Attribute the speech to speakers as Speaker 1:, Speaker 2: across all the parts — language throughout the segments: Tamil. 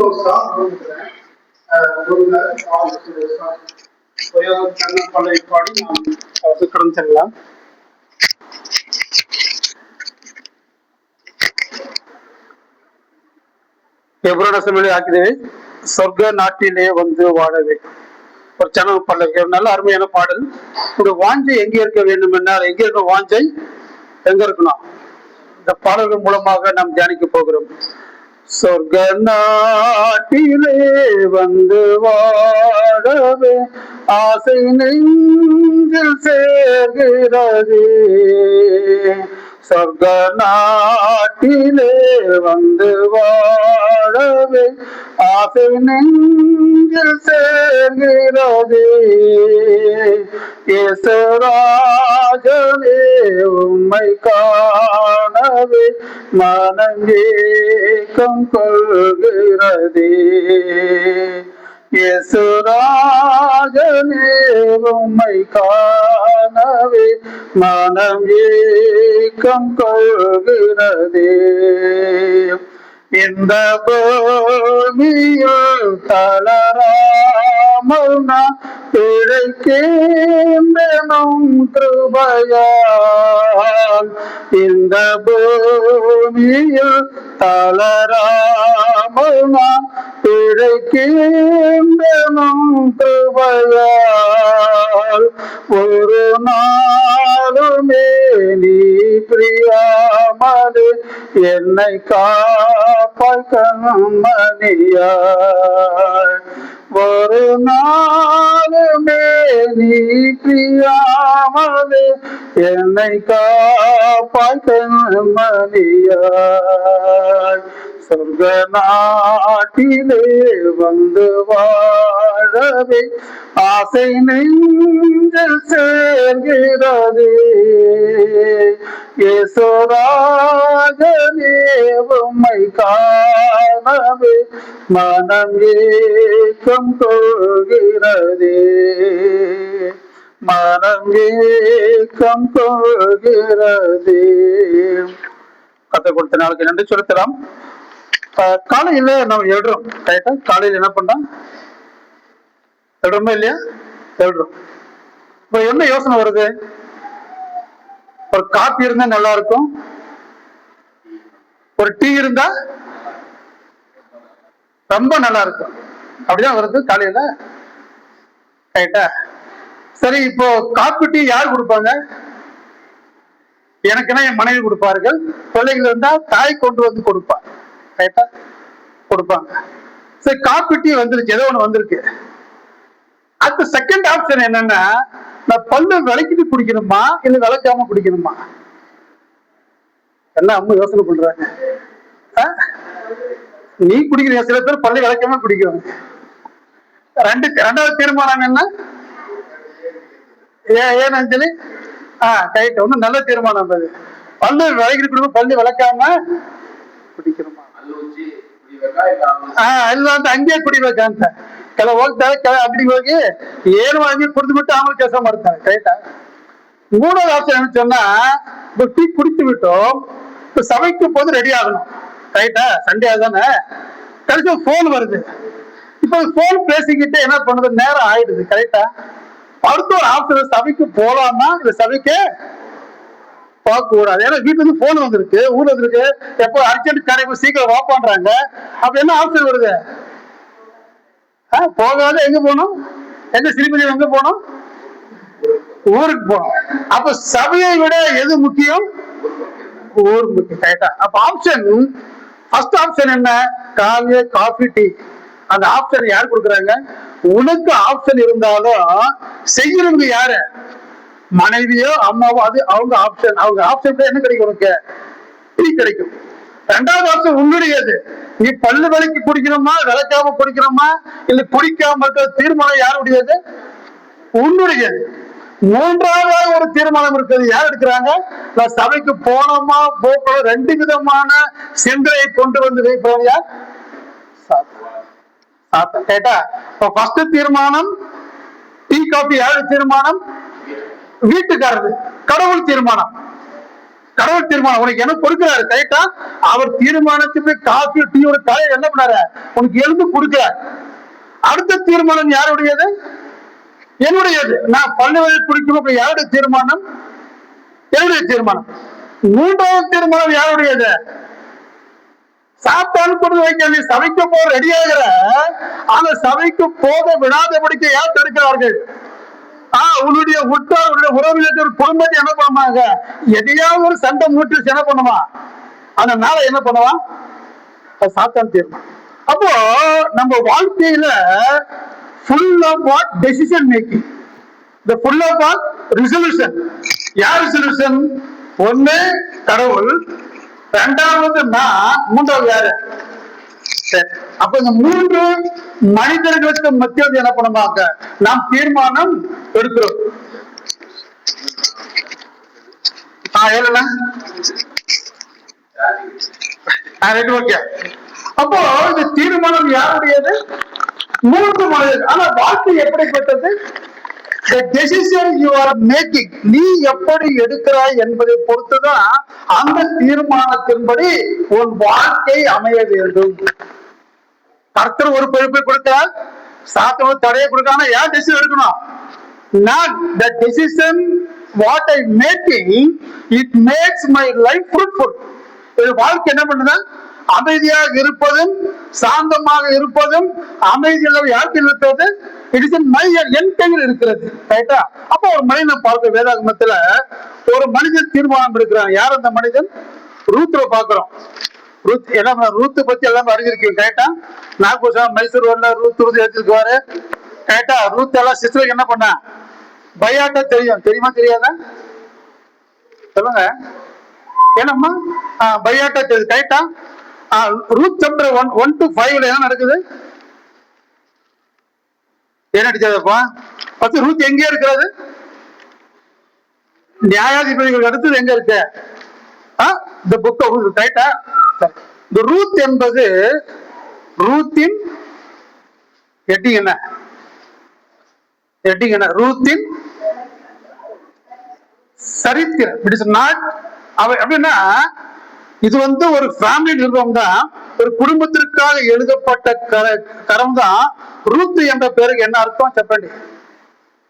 Speaker 1: ஒரு சாங் கொடுக்குறேன். ஒரே ஒரு கண்ணன் பல்லை பாடி நாம் கடன் செல்லலாம். எப்ரோடசமிழி ஆக்கினவே சொர்க்க நாட்டிலே வந்து வாழவே. ஒரு சேனல் பல்லவி நல்ல அருமையான பாடல். ஒரு வாஞ்சை எங்கே இருக்க வேண்டும் என்றால் எங்கே இருக்க வாஞ்சை எங்க இருக்கணும்? இந்த பாடல்கள் மூலமாக நாம் தியானிக்க போகிறோம். சொர்க்க நாட்டிலே வந்து வாழவே ஆசை நெஞ்சில் சேர்கிறது. சொர்க்க நாட்டிலே வந்து வாழவே ஆசை நெஞ்சில் சேர்கிறது. இயேசுராஜனே உம்மை காணவே மனம் ஏக்கம் கொள்கிறதே. இயேசுராஜனே உம்மை காணவே மனம் ஏக்கம் கொள்கிறதே. இந்த பூமியில் தளராமல் நான் பிழைக்கின்றேனும் கிருபையால். இந்த பூமியில் தளராமல் நான் பிழைக்கின்றேனும் கிருபையால். ஒரு நாளுமே நீ பிரியாமலே என்னை காப்பாய் கண்மணியாய். ஒரு நாளுமே நீ பிரியாமலே என்னை காப்பாய் கண்மணியாய். சொர்க்க நாட்டிலே வந்து வாழவே ஆசை நெஞ்சில் சேர்கிறது. இயேசுராஜனே உம்மை காணவே மனம் ஏக்கம் கொள்கிறதே. மனம் ஏக்கம் கொள்கிறதே. கத்தை கொடுத்த நாளுக்கு நன்றி சொல்லித்தலாம். காலையில நம்ம எழுறோம். ரைட்டா? காலையில என்ன பண்ணோம்? எழுறோமா இல்லையா? எழுறோம். இப்ப என்ன யோசனை வருது? ஒரு காபி இருந்தா நல்லா இருக்கும், ஒரு டீ இருந்தா ரொம்ப நல்லா இருக்கும். அப்படிதான் வருது காலையில. ரைட்டா? சரி, இப்போ காபி டீ யார் கொடுப்பாங்க? எனக்குன்னா என் மனைவி கொடுப்பார்கள். பிள்ளைகள் இருந்தா தாய் கொண்டு வந்து கொடுப்பாங்க. ரைட்டா? கொடுப்பாங்க. சரி, காபி டீ வந்துருச்சு, ஏதோ ஒண்ணு வந்திருக்கு. அடுத்த செகண்ட் ஆப்ஷன் என்னன்னா, நான் பல்லு விளக்கிட்டு குடிக்கணுமா இல்ல விளக்காம குடிக்கணுமா? எல்லாம் அம்மா யோசனை பண்றாங்க. நீ குடிக்கிற, சில பேர் பல்லு விளக்காம குடிக்கிறாங்க. ரெண்டாவது தீர்மானம் என்ன? ஏன் அஞ்சலி? ரைட், ஒன்னும் நல்ல தீர்மானம். அது பல்லு விளக்கிட்டு குடிக்கணும், பல்லு விளக்காம குடிக்கணுமா? அங்கேயே குடி வைக்காங்க. ಕೆಲವು ಹೋಗ್ತಾರೆ, ಅಂಗಡಿಗೆ ಹೋಗಿ ಏನು வாங்கி குடிச்சுட்டு அவங்க ಕೆಲಸ ಮಾಡ್ತಾರೆ. ரைட்டா? மூணாவது ஆப்ஷன் என்ன சொன்னா, டீ குடித்து விட்டோம், சபைக்கு போது ரெடி ஆகணும். ரைட்டா? சண்டே தானே. கடைசி போன் வருது. இப்ப போன் பேசிக்கிட்டு என்ன பண்ணுது, நேரம் ஆயிடுது. கரெக்டா? அடுத்த ஒரு ஆப்ஷன், சபைக்கு போலாமா இல்ல சபைக்கு போக கூடாது. ஏன்னா வீட்டுல இருந்து போன் வந்திருக்கு, ஊர்ல இருக்கு, எப்போ அர்ஜென்ட் காரியம் சீக்கிரம் வா பண்றாங்க. அப்ப என்ன ஆப்ஷன் வருது? போகாத எங்க போனோம்? எங்க சிறுமதி எங்க போனோம்? ஊருக்கு போனோம். அப்ப சபையை விட எது முக்கியம்? ஊர் முக்கியம். கரெக்டா? அப்ப ஆப்ஷன் ஃபர்ஸ்ட் ஆப்ஷன் என்ன? காலையே காஃபி டீ. அந்த ஆப்ஷன் யார் கொடுக்குறாங்க? உனக்கு ஆப்ஷன் இருந்தாலும் செய்யறவங்க யாரு? மனைவியோ அம்மாவோ. அது அவங்க ஆப்ஷன். அவங்க ஆப்ஷன் என்ன கிடைக்கும்? உனக்கு டீ கிடைக்கும். ரெண்டாவது ஆப்ஷன் உன்னுடையது. நீ பல்லு விலைக்கு குடிக்கணுமா விளக்காம குடிக்கணுமா இல்ல குடிக்காம இருக்கிற தீர்மானம் யாருடையது? உன்னுடையது. மூன்றாவது ஒரு தீர்மானம் இருக்கிறது. யார் எடுக்கிறாங்க? நான் சபைக்கு போனோமா போக ரெண்டு விதமான சிந்தனையை கொண்டு வந்து வைப்பவன் யார்? கேட்டா, ஃபர்ஸ்ட் தீர்மானம் டீ காபி யாரு தீர்மானம்? வீட்டுக்காரது. கடவுள் தீர்மானம். கடவுள் தீர்மானம் உனக்கு என்ன கொடுக்கிறாரு கரெக்டா? அவர் தீர்மானத்துக்கு காஃபி டீயோட தலையை என்ன பண்ணாரு? உனக்கு எழுந்து கொடுக்கிறார். அடுத்த தீர்மானம் யாருடையது? என்னுடையது. நான் பல்லுவதை குடிக்கும் யாருடைய தீர்மானம்? என்னுடைய தீர்மானம். மூன்றாவது தீர்மானம் யாருடையது? சாத்தான் கொண்டு வைக்க நீ சபைக்கு போக ரெடியாகிற, அந்த சபைக்கு போக விடாதபடிக்கு யார் தடுக்கிறார்கள்? உன்னுடைய உற்றார், உன்னுடைய உறவினர், குடும்பத்தை என்ன பண்ணுவாங்க? எதையாவது ஒரு சண்டை மூட்டி என்ன பண்ணுவா? அந்த நாளை என்ன பண்ணுவான்? சாத்தான் தீர்மானம். அப்போ நம்ம வாழ்க்கையில full of what? Decision making. The full of what? Resolution. யார் resolution? ஒண்ணு கடவுள், இரண்டாவது நான், மூன்றாவது யாரு? அப்ப இந்த மூன்று மனிதர்களுக்கு மத்தியில் என்ன பண்ணுவாங்க? நாம் தீர்மானம் எடுக்கிறோம். அப்போ இந்த தீர்மானம் யாருடையது? மூன்று மனிதர்கள். ஆனா வாழ்க்கை எப்படிப்பட்டது? The decision you are making, நீ எப்படி எடுக்கிறாய் என்பதை பொறுத்துதான் அந்த தீர்மானத்தின்படி உன் வாழ்க்கை அமைய வேண்டும். கர்த்தர் ஒரு பொறுப்பை கொடுத்தால் சாத்தவ தடையை கொடுக்காம ஏன் டெசிஷன் எடுக்கணும்? நான் the decision what I making, it makes my life fruitful. இது வாழ்க்கை என்ன பண்ணுது? அமைதியாக இருப்பதும் சாந்தமாக இருப்பதும் அமைதியாக யாருக்கு இருக்கிறது? இட் இஸ் என் கையில் இருக்கிறது. ரைட்டா? அப்ப ஒரு மனிதனை பார்க்க வேதாகமத்துல ஒரு மனிதன் தீர்மானம் எடுக்கிறான். யார் அந்த மனிதன்? ரூத்ல பாக்குறோம். ரூத் என்ன, ரூத்து பத்தி எல்லாம் அறிஞ்சிருக்கீங்க. கரெக்டா? நாகூர் மைசூர் வரல ரூத் எடுத்துக்குவாரு. கரெக்டா? ரூத் எல்லாம் சிஸ்டருக்கு என்ன பண்ண? பயாட்டா தெரியும். தெரியுமா தெரியாதா? சொல்லுங்க. ஏனம்மா பயாட்டா தெரியுது. கரெக்டா? ரூத் சாப்டர் 1 to 5 என்ன நடக்குது? என்ன அடிச்சதப்பா? பத்து ரூத் எங்கே இருக்கிறது? நியாயாதிபதிகள் அடுத்தது எங்க இருக்கு? இந்த புக் ஆஃப் ரூத். கரெக்டா? இந்த ரூத் என்பது ரூத்தின் ஹெட்டிங் என்ன? ஹெட்டிங் என்ன? ரூத்தின் சரித்திரம். இட் இஸ் நாட் அப்படின்னா இது ஒரு ஃபேமிலி நிறுவனம் தான், ஒரு குடும்பத்திற்காக எழுதப்பட்ட கரம் தான். ரூத் என்ற பேருக்கு என்ன அர்த்தம் చెప్పండి?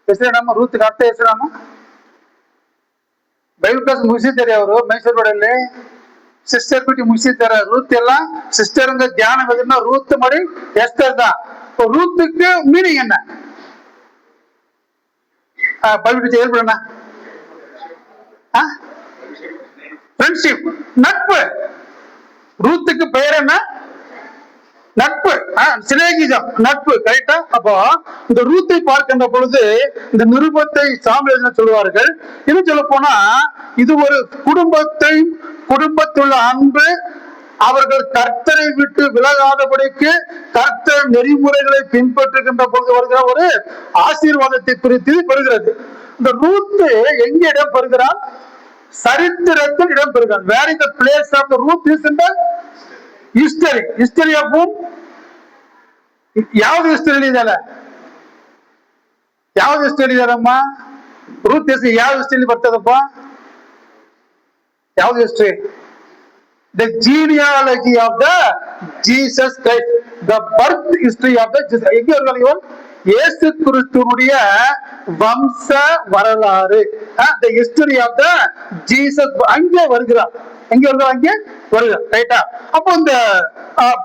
Speaker 1: ಹೆಸರೇನಮ್ಮ ரூத்துக்கு ಅರ್ಥ ಹೆಸರೇನಮ್ಮ? ಬೈಬಲ್ ಕ್ಲಾಸ್ ಮುಗಿಸಿದ್ದಾರೆ ಅವರು ಮೈಸೂರಲ್ಲಿ. ಸಿಸ್ಟರ್ ಬಿಟ್ಟು ಮುಗಿಸಿದ್ದಾರೆ. ರೂತ್ ಎಲ್ಲ ಸಿಸ್ಟರ್ தியானம் எதுனா ரூத் மாதிரி எஸ்தர் தான். ரூத்துக்கு மீனிங் என்ன? பைபிள் செயல்படுனா ஃப்ரெண்ட்ஷிப், நட்பு. ரூத்துக்கு பெயர் என்ன? நட்பு, சிநேகிதம், நட்பு. கரெக்டா? அப்போ இந்த ரூத்தை பார்க்கின்ற பொழுது இந்த நிருபத்தை சாமுவேல் சொல்வார்கள். இன்னும் சொல்ல போனா இது ஒரு குடும்பத்துள்ள அன்பு. அவர்கள் கர்த்தரை விட்டு விலகாதபடிக்கு கர்த்தர் நெறிமுறைகளை பின்பற்றுகின்ற பொழுது வருகிற ஒரு ஆசீர்வாதத்தை குறித்து பெறுகிறது. இந்த ரூத்து எங்க இடம் பெறுகிறார்? சரித்திரத்தில் இடம் பெறுகிறார். Where is the place of the Ruth? Is in the history. History of whom? ಯಾವ್ದು ಹಿಸ್ಟರಿ ಇದೆಯಲ್ಲ? ಯಾವ್ದು ಹಿಸ್ಟರಿ ಇದೆಯಲ್ಲಮ್ಮ? ರೂತ್ ಹೆಸರು ಯಾವ ಹಿಸ್ಟರಿ ಬರ್ತದಪ್ಪ? ಯಾವ್ದು history? The genealogy of the Jesus Christ, the birth history of the Jesus. எங்க இருக்காங்க இவன்? இயேசு கிறிஸ்துவுடைய வம்ச வரலாறு. The history of the Jesus அங்கே வருகிறார். எங்க வருகிறார்? அங்கே வருகிறார். ரைட்டா? அப்போ இந்த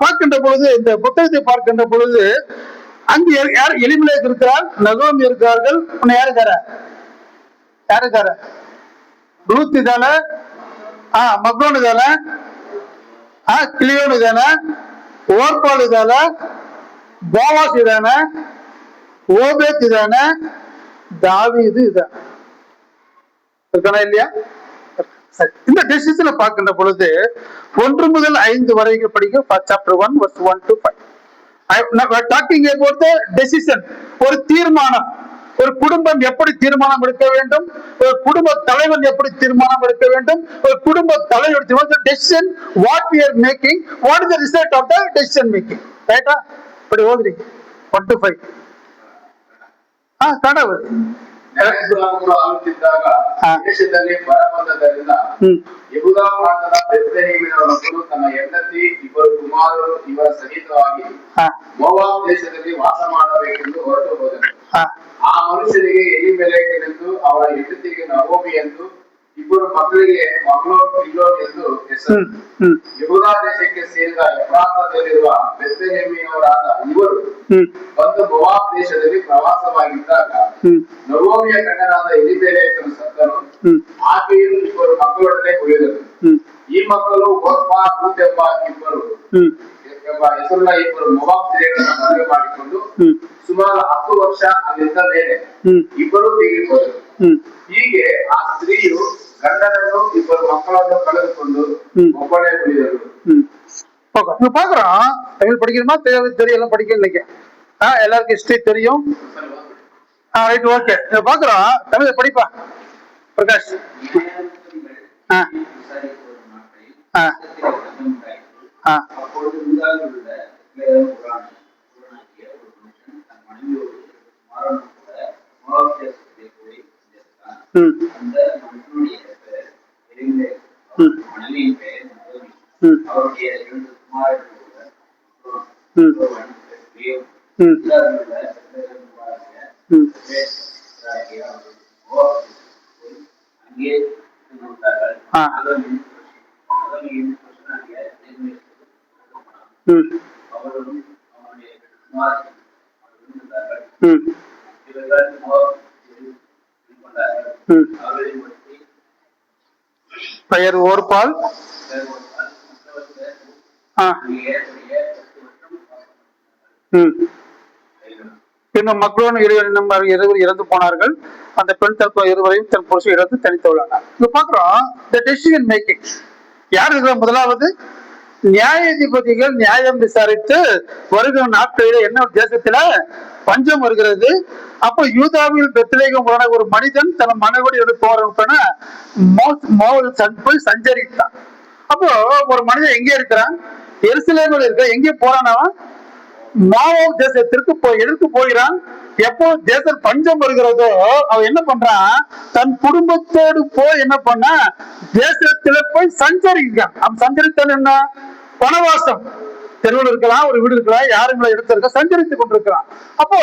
Speaker 1: பார்க்கின்ற பொழுது, இந்த புத்தகத்தை பார்க்கின்ற பொழுது அங்கு யார்? எலிமெலேக் இருக்கிறார், நகோமி இருக்கிறார்கள். உன்னை யாரு இருக்காரு? யாரு இருக்காரு? ரூத் இதால, மக்ரோன் இதால, கிளியோன் இதான, ஓர்பால் இதால, போவாஸ் இதான, ஓபேத் இதான, தாவீது இதான. இருக்கானா இல்லையா? இந்த டெசிஷனை பார்க்கின்ற பொழுது 1 முதல் 5 வரைக்கும் படிக்கும். Chapter 1 verse 1 to 5. Talking about the decision. ஒரு தீர்மானம். ஒரு குடும்பம் எப்படி தீர்மானம் எடுக்க வேண்டும்? ஒரு குடும்ப தலைவன் எப்படி தீர்மானம் எடுக்க வேண்டும்? ஒரு குடும்ப தலைவர் decision what we are making, what is the result of the decision making. ரைட்டா? இப்படி ஓதுறீங்க 1 to 5. கடவுள்
Speaker 2: ನ್ಯಾಯಸ್ಥಾನಗಳು ಆಳುತ್ತಿದ್ದಾಗ ದೇಶದಲ್ಲಿ ಬರ ಬಂದದರಿಂದ ಯೆಹೂದ ಪ್ರಾಂತದ ಬೆತ್ಲೆಹೇಮಿನವರೊಬ್ಬರು ತನ್ನ ಹೆಂಡತಿ ಇಬ್ಬರು ಕುಮಾರರು ಇವರ ಸಹಿತವಾಗಿ ಮೋವಾಬ್ ದೇಶದಲ್ಲಿ ವಾಸ ಮಾಡಬೇಕೆಂದು ಹೊರಟು ಹೋದರು. ಆ ಮನುಷ್ಯರಿಗೆ ಎಲಿಮೆಲೆಕನೆಂದು ಅವರ ಹೆಂಡತಿಗೆ ನಹೋಮಿ ಎಂದು ಇಬ್ಬರು ಮಕ್ಕಳಿಗೆ ಮಗ್ಲೋನ್ ಕಿಲ್ಲೋನ್ ಎಂದು ಹೆಸರು. ಯೆಹೂದ ದೇಶಕ್ಕೆ ಸೇರಿದ ಎಫ್ರಾತದಲ್ಲಿರುವ ಬೆತ್ಲೆಹೇಮಿನವರಾದ ಇವರು ಬಂದು ಮೋವಾಬ್ ದೇಶದಲ್ಲಿ ಪ್ರವಾಸವಾಗಿದ್ದಾಗ ನಹೋಮಿಯ ಗಂಡನಾದ ಎಲಿಮೆಲೆಕನು ಸತ್ತನು. ಆಕೆಯು ಇಬ್ಬರು ಮಕ್ಕಳೊಡನೆ ಉಳಿದರು. ಈ ಮಕ್ಕಳು ಓರ್ಪಾ ರೂತ್ ಎಂಬ ಹೆಸರುಳ್ಳ ಇಬ್ಬರು ಮೋವಾಬ್ ಸ್ತ್ರೀಯರನ್ನು ಮದುವೆ ಮಾಡಿಕೊಂಡು ಸುಮಾರು 10 ವರ್ಷ ಅಲ್ಲಿದ್ದ ಮೇಲೆ ಇಬ್ಬರು ತೀರಿಕೊಂಡರು. ಹೀಗೆ ಆ ಸ್ತ್ರೀಯು ಗಂಡನನ್ನು ಇಬ್ಬರು ಮಕ್ಕಳನ್ನು ಕಳೆದುಕೊಂಡು ಒಬ್ಬಳೇ ಉಳಿದರು.
Speaker 1: பாக்குறோம். தமிழ் படிக்கணுமா தெரியலாம் படிக்க இன்னைக்கு எல்லாருக்கும் ஹிஸ்டரி தெரியும். ரைட் ஓகே பாக்குறோம். தமிழ் படிப்பா பிரகாஷ்.
Speaker 2: அவருடைய 2 குமாரர்களுடன் அங்கே அவர்களும் அவருடைய
Speaker 1: பெயர் ஓர்பால். இன்னும் மக்களும் இருவர் இறந்து போனார்கள். அந்த பெண் இருவரையும் தன் புருஷன் இழந்து தனித்து உள்ளார். இப்ப பாக்குறோம் டெசிஷன் மேக்கிங் யார் இருக்கிற. முதலாவது நியாயாதிபதிகள் நியாயம் விசாரித்து வருகிற நாட்களில என்ன தேசத்துல பஞ்சம் வருகிறது. அப்போ யூதாவில் பெத்லேகம் ஒரு மனிதன் தன் மனைவியோடு போறதுக்கான போய் சஞ்சரித்தான். அப்போ ஒரு மனிதன் எங்க இருக்கிறான்? எருசலேமில் இருக்க. எங்கே போறான்? அவன் மோவாப் தேசத்திற்கு எதற்கு போகிறான்? எப்போ தேசம் பஞ்சம் வருகிறதோ அவன் என்ன பண்றான்? தன் குடும்பத்தோடு போய் என்ன பண்ண தேசத்துல போய் சஞ்சரிக்கிறான். அவன் சஞ்சரித்தல் என்ன? வனவாசம். தெருவில் இருக்கலாம், ஒரு வீடு இருக்கலாம், யாருங்களை எடுத்திருக்க சஞ்சரித்துக் கொண்டிருக்கிறான். அப்போ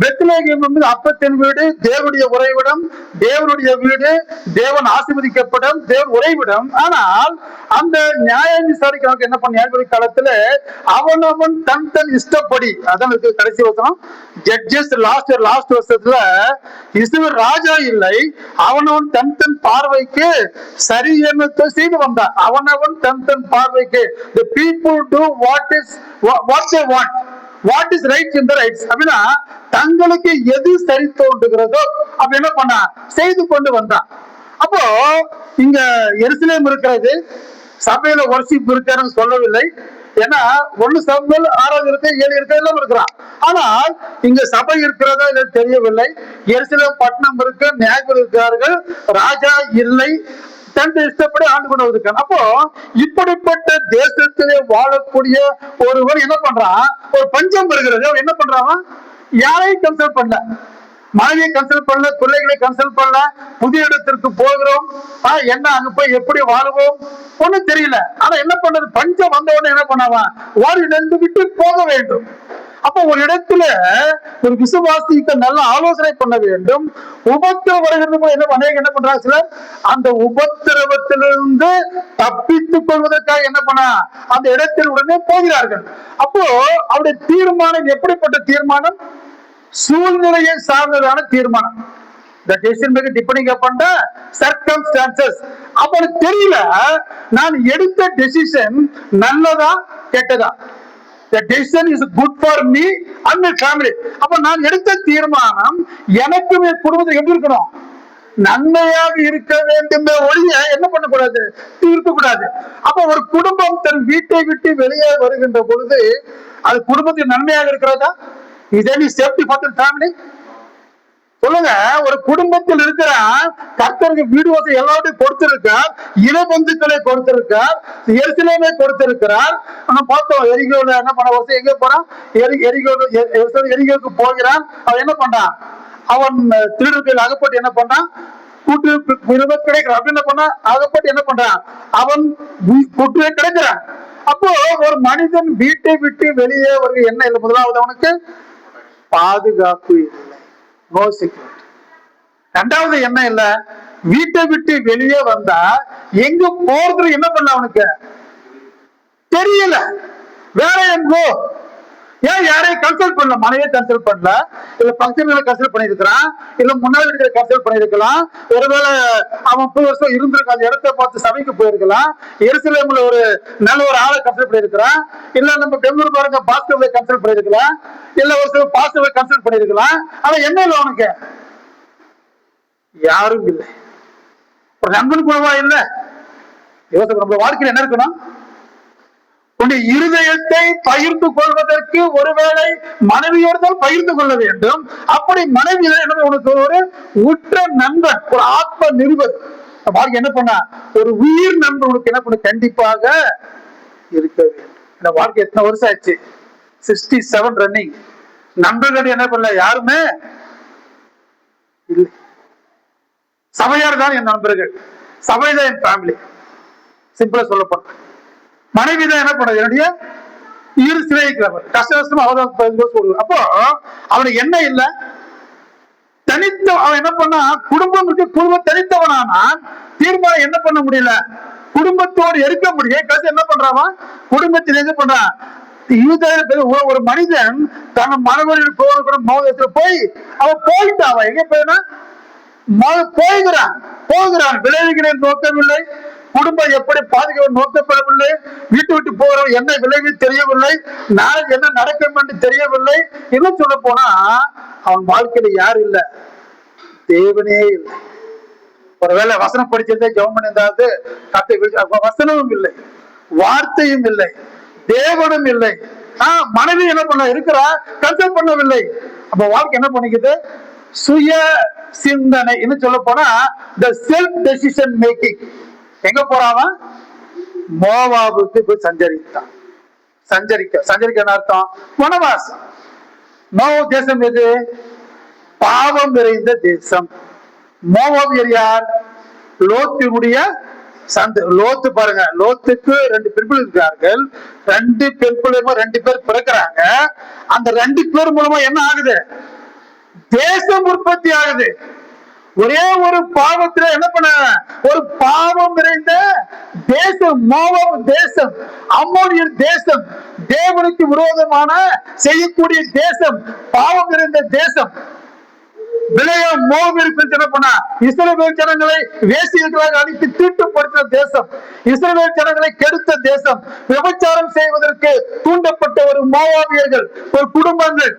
Speaker 1: பெத்லேகம் என்பது அப்பத்தின் வீடு, தேவனுடைய உறைவிடம், தேவனுடைய வீடு, தேவன் ஆசீர்வதிக்கப்படும் தேவன் உறைவிடம். ஆனால் அந்த நியாயம் விசாரிக்கிறவங்க என்ன பண்ண நியாய காலத்துல அவன் தன் இஷ்டப்படி அதான் இருக்கு. கடைசி வருஷம் ஜட்ஜஸ் லாஸ்ட் வருஷத்துல இஸ்ரவேல் ராஜா இல்லை, அவனவன் தன் பார்வைக்கு சரி என்னத்தை செய்து வந்தான். அவனவன் தன் பார்வைக்கு the people do what they want, what is right in the rights. அப்படின்னா தங்களுக்கு எது சரி தோன்றுகிறதோ அப்படி என்ன பண்ணா செய்து கொண்டு வந்தான். அப்போ இங்க எருசலேம் இருக்கிறது, சபையில வர்ஷிப் இருக்காருன்னு சொல்லவில்லை. ஏன்னா 1 சாமுவேல் 6 இருக்கு, 7 இருக்கு, எல்லாம் இருக்கிறான். ஆனால் இங்க சபை இருக்கிறதா இல்லை தெரியவில்லை. எருசலேம் பட்டணம் இருக்கு, நியாயங்கள் இருக்கிறார்கள், ராஜா இல்லை, தன் இஷ்டப்படி ஆண்டு கொண்டு வந்திருக்கான். அப்போ இப்படிப்பட்ட தேசத்திலே வாழக்கூடிய ஒருவர் என்ன பண்றான்? ஒரு பஞ்சம் வருகிறது. அவன் என்ன பண்றான்? யாரையும் கன்சல்ட் பண்ணல, மனைவியை கன்சல்ட் பண்ணல, பிள்ளைகளை கன்சல்ட் பண்ணல. புதிய இடத்திற்கு போகிறோம், என்ன அங்க போய் எப்படி வாழுவோம் ஒண்ணும் தெரியல. ஆனா என்ன பண்றது? பஞ்சம் வந்த உடனே என்ன பண்ணாவான்? ஒரு இடத்து விட்டு போக வேண்டும். அப்ப ஒரு இடத்துல ஒரு விசுவாசிக்கு நல்ல ஆலோசனை பண்ண வேண்டும். உபத்திரவம் வருகிறது என்ன பண்றாங்க சிலர்? அந்த உபத்திரவத்திலிருந்து தப்பித்துக் கொள்வதற்காக என்ன பண்ண அந்த இடத்தில் உடனே போகிறார்கள். அப்போ அவருடைய தீர்மானம் எப்படிப்பட்ட தீர்மானம்? சூழ்நிலையை சார்ந்ததான தீர்மானம். டிபெண்டிங் அப்பான் தி சர்க்கம்ஸ்டான்சஸ். அவருக்கு தெரியல நான் எடுத்த டெசிஷன் நல்லதா கெட்டதா. The decision is good for me and my family. அப்ப நான் எடுத்த தீர்மானம் எனக்கு குடும்பத்தில் எப்படி இருக்கணும்? நன்மையாக இருக்க வேண்டும் ஒழிய என்ன பண்ணக்கூடாது? இருக்கக்கூடாது. அப்ப ஒரு குடும்பம் தன் வீட்டை விட்டு வெளியே வருகின்ற பொழுது அது குடும்பத்தில் நன்மையாக இருக்கிறதா? Is any safety for the family? சொல்லுங்க. ஒரு குடும்பத்தில் இருக்கிற கர்த்தருக்கு வீடு வசதி எல்லாத்தையும் கொடுத்திருக்கார், இன பந்துக்களை கொடுத்திருக்கார், எருசலேமை கொடுத்திருக்கிறார். பார்த்தோம் எரிகோல என்ன பண்ண வசதி எங்க போறான்? எரிகோக்கு போகிறான். அவன் என்ன பண்றான்? அவன் திருடுகையில் அகப்பட்டு என்ன பண்ணான், கூட்டு கிடைக்கிற அப்படின்னு என்ன பண்ணா, அகப்பட்டு என்ன பண்றான், அவன் கூட்டு கிடைக்கிறான். அப்போ ஒரு மனிதன் வீட்டை விட்டு வெளியே வருக என்ன இல்லை, முதலாவது அவனுக்கு பாதுகாப்பு இல்லை, நோ செக்யூரிட்டி. ரெண்டாவது என்ன இல்ல, வீட்டை விட்டு வெளியே வந்தா எங்க போறது என்ன பண்ண அவனுக்கு தெரியல, வேற எங்கோ. ஏன் யாரையும் கன்சல்ட் பண்ணல, மனைவியை கன்சல்ட் பண்ணல, இல்ல பக்கத்துல கன்சல்ட் பண்ணிருக்கிறான், இல்ல முன்னாடி இருக்கிற கன்சல்ட் பண்ணிருக்கலாம், ஒருவேளை அவன் 30 வருஷம் இருந்திருக்க அந்த இடத்தை பார்த்து சபைக்கு போயிருக்கலாம், எருசலேம்ல ஒரு நல்ல ஒரு ஆளை கன்சல்ட் பண்ணிருக்கிறான், இல்ல நம்ம பெங்களூர் பாருங்க பாஸ்கரை கன்சல்ட் பண்ணிருக்கலாம், இல்ல ஒரு சில பாஸ்டரை கன்சல்ட் பண்ணிருக்கலாம். ஆனா என்ன இல்லை அவனுக்கு, யாரும் இல்லை. ஒரு நண்பன் கூடவா இல்லை. நம்ம வாழ்க்கையில் என்ன இருக்கணும், உன்னுடைய இருதயத்தை பகிர்ந்து கொள்வதற்கு ஒருவேளை மனைவியோடு தான் பகிர்ந்து கொள்ள வேண்டும். அப்படி மனைவி உனக்கு ஒரு உற்ற நண்பன், ஒரு ஆத்ம நிருபர் வாழ்க்கை என்ன பண்ண, ஒரு உயிர் நண்பன் உனக்கு என்ன பண்ண கண்டிப்பாக இருக்க வேண்டும். இந்த வாழ்க்கை எத்தனை வருஷம் ஆச்சு, 67 ரன்னிங். நண்பர்கள் என்ன பண்ணல, யாருமே இல்லை. சபையார் தான் என் நண்பர்கள், சபைதான் என் ஃபேமிலி. சிம்பிளா சொல்லப்பட்ட மனைவி தான் என்ன பண்ண, என்னுடைய இரு சிறைக்கிறவர், கஷ்ட கஷ்டம் அவதான் சொல்லுவார். அப்போ அவனுக்கு என்ன இல்லை, தனித்த அவன் என்ன பண்ணா, குடும்பம் இருக்கு, குடும்பம் தனித்தவனானான். தீர்மானம் என்ன பண்ண முடியல, குடும்பத்தோடு எடுக்க முடியும். கடைசி என்ன பண்றான், குடும்பத்தில் என்ன பண்றான், ஒரு மனிதன் தன் மனவழியில் போகிற மோதத்தில் போய் அவன் போயிட்டான். அவன் எங்க போயினா போகிறான், விளைவுகளின் நோக்கவில்லை, குடும்பம் எப்படி பாதுகாப்பு நோக்கப்படவில்லை, வீட்டு விட்டு போகிறவன் என்ன விளைவு தெரியவில்லை, நாளைக்கு என்ன நடக்கும் என்று தெரியவில்லை. என்ன சொல்ல போனா அவன் வாழ்க்கையில யாரும் இல்லை, தேவனே இல்லை. ஒருவேளை வசனம் படிச்சதே ஜெபம் பண்ணியிருந்தாவது வசனமும் இல்லை, வார்த்தையும் இல்லை, தேவனும் இல்லை. மனைவி என்ன பண்ண இருக்கிறா, கன்சல்ட் பண்ணவில்லை. அப்ப வாழ்க்கை என்ன பண்ணிக்குது, சுய சிந்தனை. என்ன சொல்ல போனா the self decision making. எங்க போறான், மோவாபுக்கு போய் சஞ்சரித்தான். சஞ்சரிக்க என்ன அர்த்தம், வனவாசம். மோவாப் தேசம் எது, பாவம் நிறைந்த தேசம். மோவாபியர் யார், லோத்தினுடைய சந்தை. லோத்து பாருங்க, லோத்துக்கு 2 பெண்கள் இருக்கிறார்கள், 2 பெண்களும் 2 பேர் பிறக்கிறாங்க. அந்த 2 பேர் மூலமா என்ன ஆகுது, தேசம் உற்பத்தி ஆகுது. ஒரே ஒரு பாவத்துல என்ன பண்ண, ஒரு பாவம் நிறைந்த தேசம் மோவாப் தேசம், அம்மோனியர் தேசம், தேவனுக்கு விரோதமான செய்யக்கூடிய தேசம், பாவம் நிறைந்த தேசம். விளையாம் மோவிற்கு என்ன பண்ணா, இஸ்ரவேல் ஜனங்களை வேசியர்களாக அனுப்பி தீட்டுப்படுத்தின தேசம், இஸ்ரவேல் ஜனங்களை கெடுத்த தேசம், விபச்சாரம் செய்வதற்கு தூண்டப்பட்ட ஒரு மோவாபியர்கள், ஒரு குடும்பங்கள்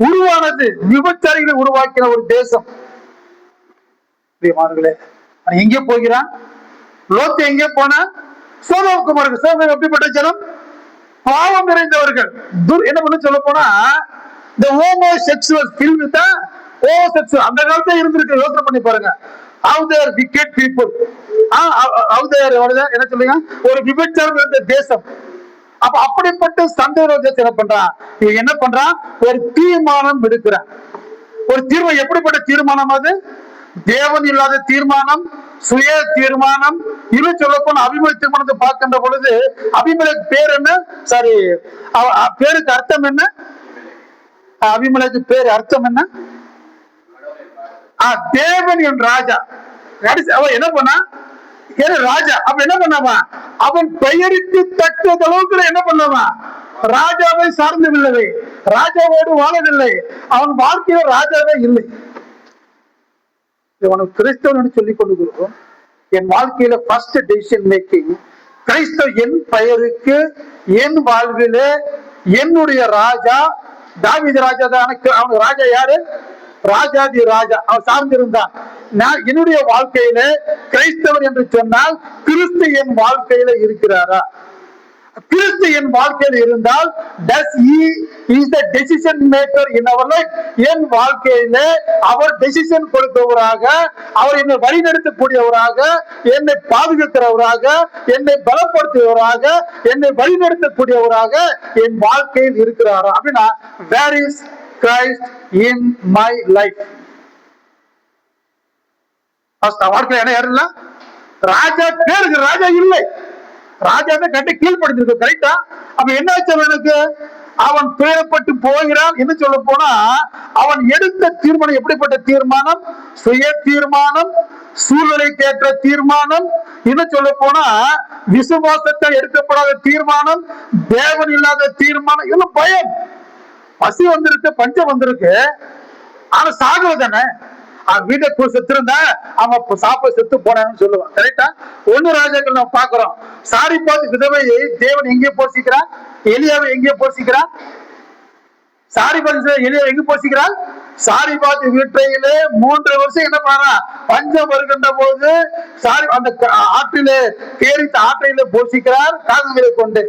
Speaker 1: உருவானது, விபச்சாரிகளை உருவாக்கின ஒரு தேசம். எங்கே போகிறான், லோத்து எங்கே போனா, சோதோம் குமாரர்கள். சோதோம் எப்படிப்பட்ட ஜனம், பாவம் நிறைந்தவர்கள். என்ன பண்ண சொல்ல போனா, இந்த ஹோமோசெக்சுவல் ஃபில்ம் தான் ஹோமோசெக்சுவல் அந்த காலத்துல இருந்திருக்கு. யோசனை பண்ணி பாருங்க. How they are wicked people. How they are என்ன சொல்லுங்க, ஒரு விபச்சாரம் இருந்த தேசம். அப்ப அப்படிப்பட்ட சந்தையோட என்ன பண்றான், இவன் என்ன பண்றான், ஒரு தீர்மானம் எடுக்கிறான். ஒரு தீர்மானம், எப்படிப்பட்ட தீர்மானம் அது, தேவன் இல்லாத தீர்மானம், சுய தீர்மானம். இது சொல்ல போன அபிமலை தீர்மானத்தை பார்க்கின்ற பொழுது, அபிமலைக்கு பேர் என்ன, சாரி பேருக்கு அர்த்தம் என்ன, அபிமலைக்கு பேர் அர்த்தம் என்ன, தேவன் என் ராஜா. அவன் என்ன பண்ணா, ராஜா. அப்ப என்ன பண்ணாமா, அவன் பெயருக்கு தக்க அளவுக்கு என்ன பண்ணாமா, ராஜாவை சார்ந்தவில்லை, ராஜாவோடு வாழவில்லை, அவன் வாழ்க்கையில் ராஜாவே இல்லை. உனக்கு கிறிஸ்தவன் சொல்லிக் கொண்டிருக்கிறோம். என் வாழ்க்கையில ஃபர்ஸ்ட் டெசிஷன் மேக்கிங் கிறிஸ்தவ, என் பெயருக்கு, என் வாழ்விலே என்னுடைய ராஜா தாவீது ராஜா தான். அவனுக்கு ராஜா யாரு, ராஜாதி ராஜா. அவன் சார்ந்திருந்தான். நான் என்னுடைய வாழ்க்கையில கிறிஸ்தவர் என்று சொன்னால் கிறிஸ்து என் வாழ்க்கையில இருக்கிறாரா, கிறிஸ்து என் வாழ்க்கையில் இருந்தால் does he is the decision maker in our life. என் வாழ்க்கையில அவர் டெசிஷன் கொடுத்தவராக, அவர் என்னை வழிநடத்தக்கூடியவராக, என்னை பாதுகாக்கிறவராக, என்னை பலப்படுத்துவராக, என்னை வழிநடத்தக்கூடியவராக என் வாழ்க்கையில் இருக்கிறாரா அப்படின்னா, where is Christ in my life? வாழ்க்கையில என்ன யாரும் இல்ல, ராஜா பேருக்கு ராஜா இல்லை, ராஜா தான் கட்டி கீழ்படுத்திருக்கு. கரெக்டா? அப்ப என்ன ஆச்சு அவனுக்கு? அவன் துயரப்பட்டு போகிறான். என்ன சொல்ல போனா, அவன் எடுத்த தீர்மானம் எப்படிப்பட்ட தீர்மானம்? சுய தீர்மானம், சூழ்நிலைக்கேற்ற தீர்மானம். என்ன சொல்ல போனா, விசுவாசத்தால் எடுக்கப்படாத தீர்மானம், தேவன் இல்லாத தீர்மானம். இன்னும் பயம், பசி வந்திருக்கு, பஞ்சம் வந்திருக்கு, ஆனா சாகுவது தானே. வீட்டை செத்து இருந்தா அவன் சாப்ப செத்து போனான்னு சொல்லுவான். கரெக்டா? ஒண்ணு ராஜாக்கள் நம்ம பாக்குறோம். சாரிபாத் விதவையை தேவன் எங்கே போஷிக்கிறான்? எலியாவை எங்கே போஷிக்கிறான்? சாரிபாத் எலியாவை எங்க போஷிக்கிறான்? சாரிபாத் வீட்டையிலே 3 வருஷம் என்ன பண்ணா, பஞ்சம் வருகின்ற போது அந்த ஆற்றிலே கேரித்த ஆற்றிலே போஷிக்கிறார் காகங்களை கொண்டு.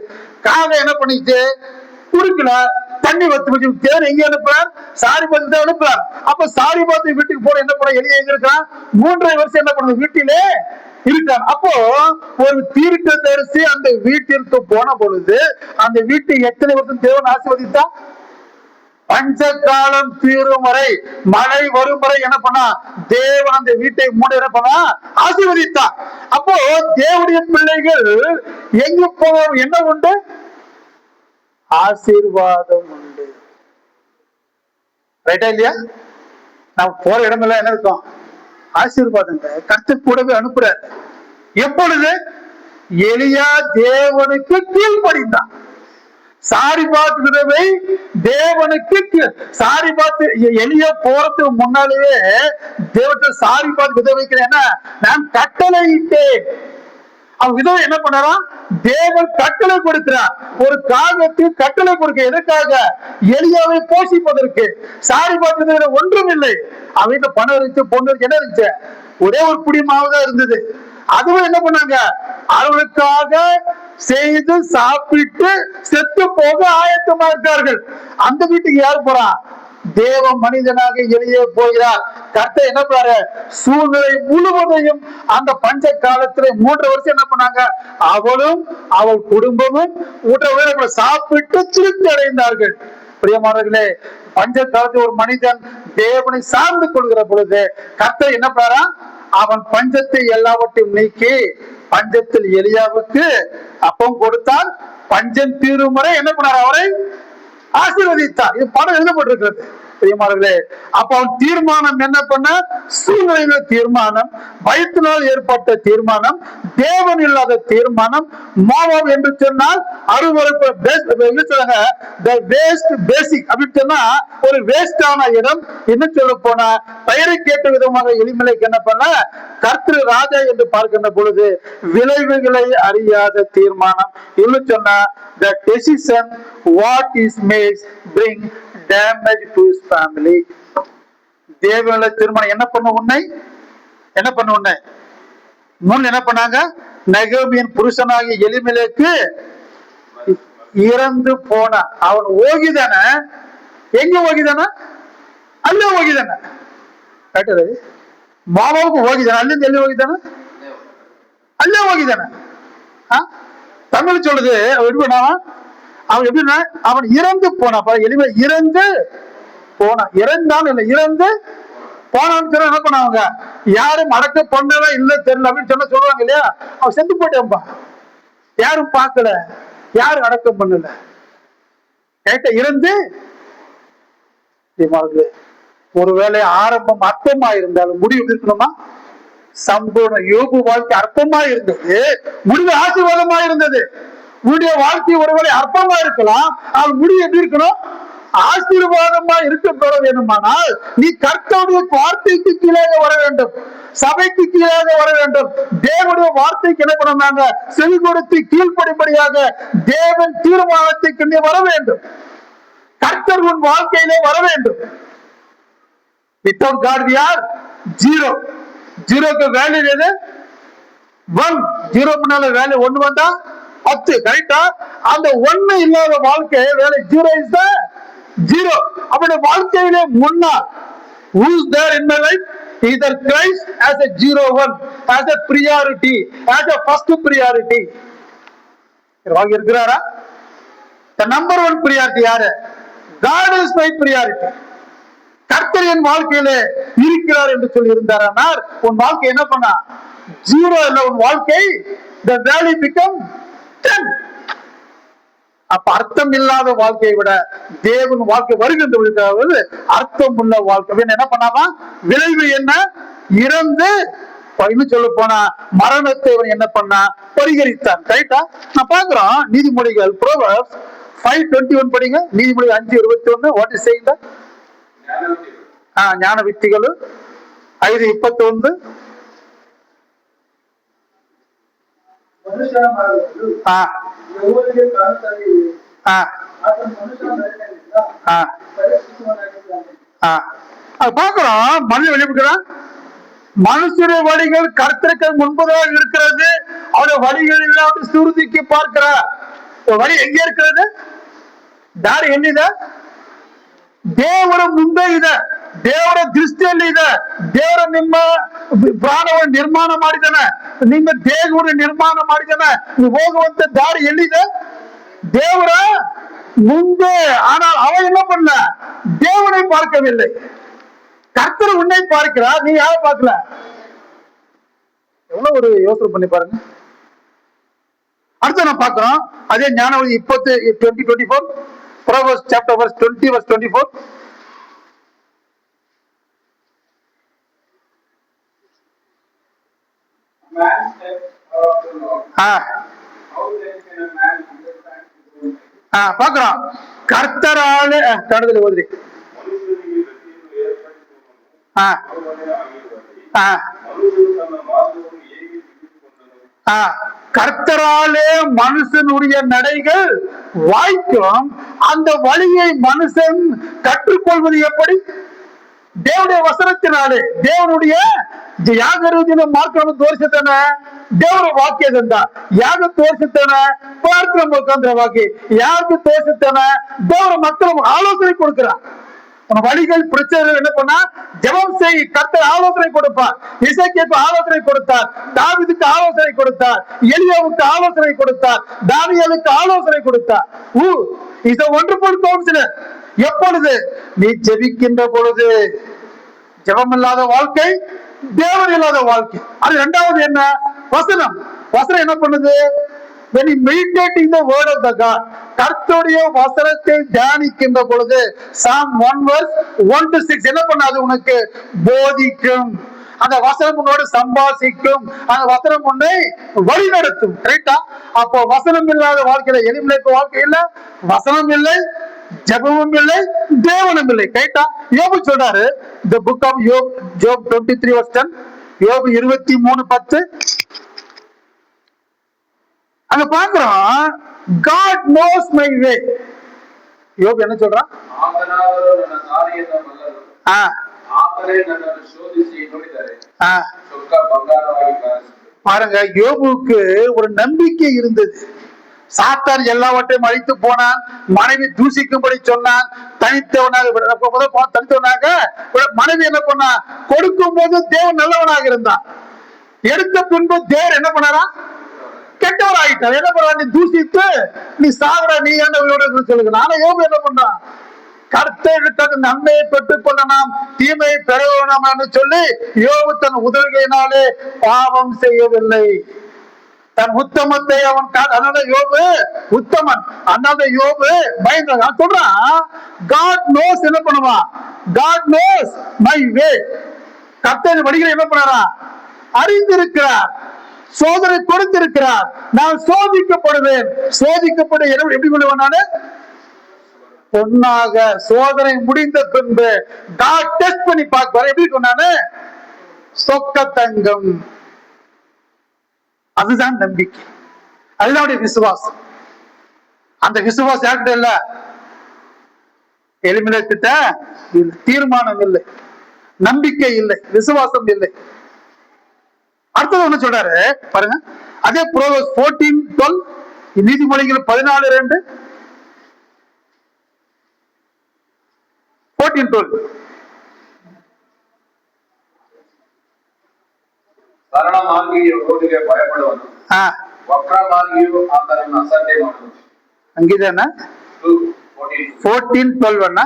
Speaker 1: காகம் என்ன பண்ணிச்சு? குறுக்கல, தண்ணி வத்து தேர் எங்க அனுப்புறார்? சாரிபாத் தான் அனுப்புறார். அப்ப சாரிபாத் வீட்டுக்கு போற என்ன பண்ண, எலியா எங்க இருக்கிறான்? 3.5 வருஷம் என்ன பண்ண, வீட்டிலே இருக்கான். அப்போ ஒரு தீர்க்கதரிசி அந்த வீட்டிற்கு போன பொழுது அந்த வீட்டை எத்தனை வருஷம் தேவன் ஆசீர்வதித்தான்? பஞ்ச காலம் தீரும் வரை, மழை வரும் வரை என்ன பண்ணா, தேவன் அந்த வீட்டை மூடி என்ன பண்ணா, ஆசீர்வதித்தான். அப்போ தேவனுடைய பிள்ளைகள் எங்க போவோம்? என்ன உண்டு? ஆசீர்வாதம் உண்டு. ரைட்டா இல்லையா? நம்ம போற இடமெல்லாம் என்ன இருக்கும்? ஆசீர்வாதம். கர்த்தர் கூடவே அனுப்புறார். எப்பொழுது? எலியா தேவனுக்கு கீழ்ப்படிந்தான். சாரிபாத் விதவை தேவனுக்கு சாரிபாத் எலியா போறதுக்கு முன்னாலேயே தேவத்தை சாரிபாத் விதவைக்கு என்ன, நான் கட்டளையிட்டேன். அவன் விதவை என்ன பண்ணாராம்? தேவன் கட்டளை கொடுக்கிறார். ஒரு காகத்துக்கு கட்டளை கொடுக்க எதற்காக? எலியாவை போஷிப்பதற்கு. சாரிபாத் விதவை ஒன்றும் இல்லை. அவன் வீட்டுல பணம் இருந்துச்சு, பொண்ணு இருக்கு, என்ன இருந்துச்சு? ஒரே ஒரு புடி மாவுதான் இருந்தது. அதுவும் என்ன பண்ணாங்க? அவர்களுக்காக செய்து சாப்பிட்டு செத்து போக ஆயத்தமா இருக்கார்கள். அந்த வீட்டுக்கு யார் போறா? தேவ மனிதனாக எளிய போகிறார். கர்த்தர் என்ன பாரு, சூழ்நிலை முழுவதையும் அந்த பஞ்ச காலத்துல 3 வருஷம் என்ன பண்ணாங்க? அவளும் அவள் குடும்பமும் சாப்பிட்டு திருப்தி அடைந்தார்கள். பிரியமானவர்களே, பஞ்ச காலத்தில் ஒரு மனிதன் தேவனை சார்ந்து கொள்கிற பொழுது கர்த்தர் என்ன பாரா, அவன் பஞ்சத்தை எல்லாவற்றையும் நீக்கி பஞ்சத்தில் எலியாவுக்கு அப்பம் கொடுத்தால் பஞ்சம் தீரும் வரை என்ன பண்ணார்? அவரை ஆசீர்வதித்தார். இது படம் எழுதப்பட்டிருக்கிறது. பிரியமானவர்களே, அப்ப அவன் தீர்மானம் என்ன பண்ண? சூழ்நிலையில தீர்மானம், வயிற்றினால் ஏற்பட்ட தீர்மானம், தேவன் இல்லாத தீர்மானம். மோவாப் என்று சொன்னால் அருவருப்பு, அப்படின்னு சொன்னா ஒரு வேஸ்டான இடம். என்ன சொல்ல போனா, பெயருக்கேற்ற விதமாக எலிமலைக்கு என்ன பண்ண, கர்த்தர் ராஜா என்று பார்க்கின்ற பொழுது விளைவுகளை அறியாத தீர்மானம். இன்னும் சொன்னா, the decision what is made bring damage to his family. தேவனுடைய தீர்மானம் என்ன பண்ண உன்னை, என்ன பண்ண உன்னை முன் என்ன பண்ணாங்க? நகோமியின் புருஷனாகிய எலிமெலேக்கு இறந்து போன அவன் ஓகிதான. எங்க ஓகிதான? அல்ல ஓகிதான. கேட்டது மாமாவுக்கு ஓகிதான, அல்ல எல்லி ஓகிதான, அல்ல ஓகிதான. தமிழ் சொல்லுது அவன் எப்படின்னா, அவன் இறந்து போனான். எளிமை இறந்து போனான். இறந்தான் இல்லை, இறந்து போனான்னு சொன்னா என்ன பண்ணாங்க? யாரும் அடக்க பண்ணவே இல்லை தெரியல அப்படின்னு சொன்ன சொல்லுவாங்க இல்லையா? அவன் செத்து போயிட்டான்பா, யாரும் பார்க்கல, யாரும் அடக்கம் பண்ணல. கேட்ட இறந்து. ஒருவேளை ஆரம்பம் அர்த்தமா இருந்தாலும் முடிவு இருக்கணுமா? சம்பூர்ண யோபு வாழ்க்கை அற்பமா இருந்தது, முடிவு ஆசீர்வாதமா இருந்தது. உன்னுடைய வாழ்க்கை ஒருவேளை அற்பமா இருக்கலாம், அது முடிவு எப்படி இருக்கணும்? ஆசீர்வாதமா இருக்க வேண்டுமானால் நீ கர்த்தருடைய வார்த்தைக்கு கீழே வர வேண்டும், சபைக்கு கீழே வர வேண்டும். தேவனுடைய வார்த்தைக்கு என்ன பண்ணாங்க? செவி கொடுத்து கீழ்ப்படிப்படியாக தேவன் தீர்மானத்துக்கு நீ வர வேண்டும். கர்த்தர் உன் வாழ்க்கையிலே வர வேண்டும். Without God we are zero. ஜீரோக்கு வேல்யூ எது? 1. ஜீரோ முன்னால வேல்யூ 1 வந்தா 10. கரெக்டா? அந்த 1 இல்லாத வாழ்க்கை வேலை ஜீரோ இஸ் த ஜீரோ. அப்படி வாழ்க்கையிலே முன்னால் who is there in my life? Either Christ as a 01, as a priority, as a first priority. இருக்கிறாரா? The number 1 priority யாரு? God is my priority. கர்த்தர் என் வாழ்க்கையில இருக்கிறார் என்று சொல்லி இருந்தார், உன் வாழ்க்கை என்ன பண்ணா? 0 இல்ல, உன் வாழ்க்கை the value become 10. அப்ப அர்த்தம் இல்லாத வாழ்க்கையை விட தேவன் வாழ்க்கை வருகின்ற அர்த்தம் உள்ள வாழ்க்கை என்ன பண்ணாமா? விளைவு என்ன? இறந்து இன்னும் சொல்ல போனா மரணத்தை என்ன பண்ணா? பரிகரித்தான். கரெக்டா? நான் பாக்குறோம் நீதிமொழிகள் Proverbs 5:21 படிங்க. நீதிமொழி 5:21. What is saying that? ஞான வித்திகள் 5:21. பாக்குறோம் மனித வெளிப்படுகிறான். மனுஷருடைய வழிகள் கர்த்தருக்கு முன்பதாக இருக்கிறது, அவருடைய வழிகளில் சுருதிக்கு பார்க்கிறார். வழி எங்க இருக்கிறது? ದಾರಿ ಎಲ್ಲಿದೆ? ದೇವರ ಮುಂದೆ ಇದೆ, ದೇವರ ದೃಷ್ಟಿಯಲ್ಲಿ ಇದೆ. ದೇವರ ನಿಮ್ಮ ಪ್ರಾಣವನ್ನು ನಿರ್ಮಾಣ ಮಾಡಿದ್ದಾನೆ, ನಿಮ್ಮ ದೇಹವನ್ನು ನಿರ್ಮಾಣ ಮಾಡಿದ್ದಾನೆ. ನೀವು ಹೋಗುವಂತ ದಾರಿ ಎಲ್ಲಿದೆ? ದೇವರ ಮುಂದೆ. ஆனால் அவன் என்ன பண்ண? தேவனை பார்க்கவில்லை. கர்த்தர் உன்னை பார்க்கிறார், நீ யாரை பார்க்கல? எவ்வளவு ஒரு யோசனை பண்ணி பாருங்க. அடுத்து நான் பார்க்கிறோம் அதே Gnanavathi 20:24 Proverbs chapter verse 20 verse 24. பார்க்கிறோம் கர்த்தரால கடுதல் ஓதுறி கர்த்தராலே மனுஷனுடைய நடைகள் வாய்க்கும். அந்த வழியை மனுஷன் கற்றுக்கொள்வது எப்படி? தேவனுடைய ವಸನத்தினாலே. ದೇವನುடைய ಯಾಗ ರೂಢಿನ ಮಾರ್ಗವನ್ನು ತೋರಿಸುತ್ತಾನೆ, ದೇವರ ವಾಕ್ಯದಿಂದ. ಯಾಗ ತೋರಿಸುತ್ತಾನೆ ಪ್ರಾರ್ಥನೆ ಮುಖಾಂತರವಾಗಿ. ಯಾಗ ತೋರಿಸುತ್ತಾನೆ ದೇವರ ಮಕ್ಕಳು ஆலோசனை கொடுக்கிறார். வழிகள் பிரச்சனைகள் என்ன பண்ணா? ஜெபம் செய், கர்த்தர் ஆலோசனை கொடுப்பார். இசைக்கேக்கு ஆலோசனை கொடுத்தார், தாவீதுக்கு ஆலோசனை கொடுத்தார், எலியாவுக்கு ஆலோசனை கொடுத்தார், தானியேலுக்கு ஆலோசனை கொடுத்தார். Is a wonderful counselor. எப்பொழுது? நீ ஜெபிக்கின்ற பொழுது. ஜெபம் இல்லாத வாழ்க்கை தேவன் இல்லாத வாழ்க்கை. அது இரண்டாவது என்ன? வசனம். வசனம் என்ன பண்ணுது? when you meditating the word of the God, கர்த்தருடைய வசனத்தை தியானிக்கின்ற பொழுது Psalm 1 verse 1 to 6 என்ன பண்ணாது? உனக்கு போதிக்கும். அந்த வசனம் உன்னோடு சம்பாசிக்கும். அந்த வசனம் உன்னை வழி நடத்தும். கரெக்டா? அப்போ வசனம் இல்லாத வாழ்க்கையில எளிமைக்கு வாழ்க்கை இல்ல, வசனம் இல்லை, ஜெபமும் இல்லை, தேவனும் இல்லை. கரெக்டா? யோபு சொல்றாரு, the book of Job 23 verse 10, யோபு 23:10. அங்க பாக்குறோம் God knows my way. யோபு என்ன சொல்றான்? பாருங்க, யோபுக்கு ஒரு நம்பிக்கை இருந்தது. சாத்தான் எல்லாவற்றையும் அழித்து போனான், மனைவி தூசிக்கும்படி சொன்னான், தனித்தவனாக மனைவி என்ன பண்ணா? கொடுக்கும் போது தேவன் நல்லவனாக இருந்தான், எடுத்த பின்பு தேவன் என்ன பண்ணாரா? கெட்டவர் ஆகிட்டார். என்ன பண்ற? நீ தூசித்து நீ சாகுற, நீ என்ன சொல்லுங்க. நானும் யோபு என்ன பண்றான்? கர்த்தருக்கு நன்மையை பெற்றுக் கொள்ள நாம் தீமையை பெற வேண்டாம் என்று சொல்லி யோபு தன் உதவியினாலே பாவம் செய்யவில்லை. தன் உத்தமத்தை அவன் அதனால யோபு உத்தமன். அதனால யோபு பயந்தான். சொல்றான் God knows என்ன பண்ணுவான்? God knows my way. கர்த்தர் வழிகளை என்ன பண்ணாரா? அறிந்திருக்கிறார், சோதனை கொடுத்திருக்கிறார். நான் சோதிக்கப்படுவேன். சோதிக்கப்பட எப்படி கொள்வேன்? நானு பொன்னாக சோதனை முடிந்த பின்பு God டெஸ்ட் பண்ணி பார்ப்பார். எப்படி கொண்டானு? சொக்க தங்கம். அதுதான் நம்பிக்கை, அதுதான் விசுவாசம். அந்த விசுவாசம் யார்கிட்ட இல்ல? எலிமினேட்ட தீர்மானம் இல்லை, நம்பிக்கை இல்லை, விசுவாசம் இல்லை. அடுத்தது ஒண்ணு சொல்றாரு பாருங்க, அதே Proverbs 14:12, நீதிமொழிகள் 14:2, 14:12. ಹಂಗಿದೇನ 14:12 ಅಣ್ಣ.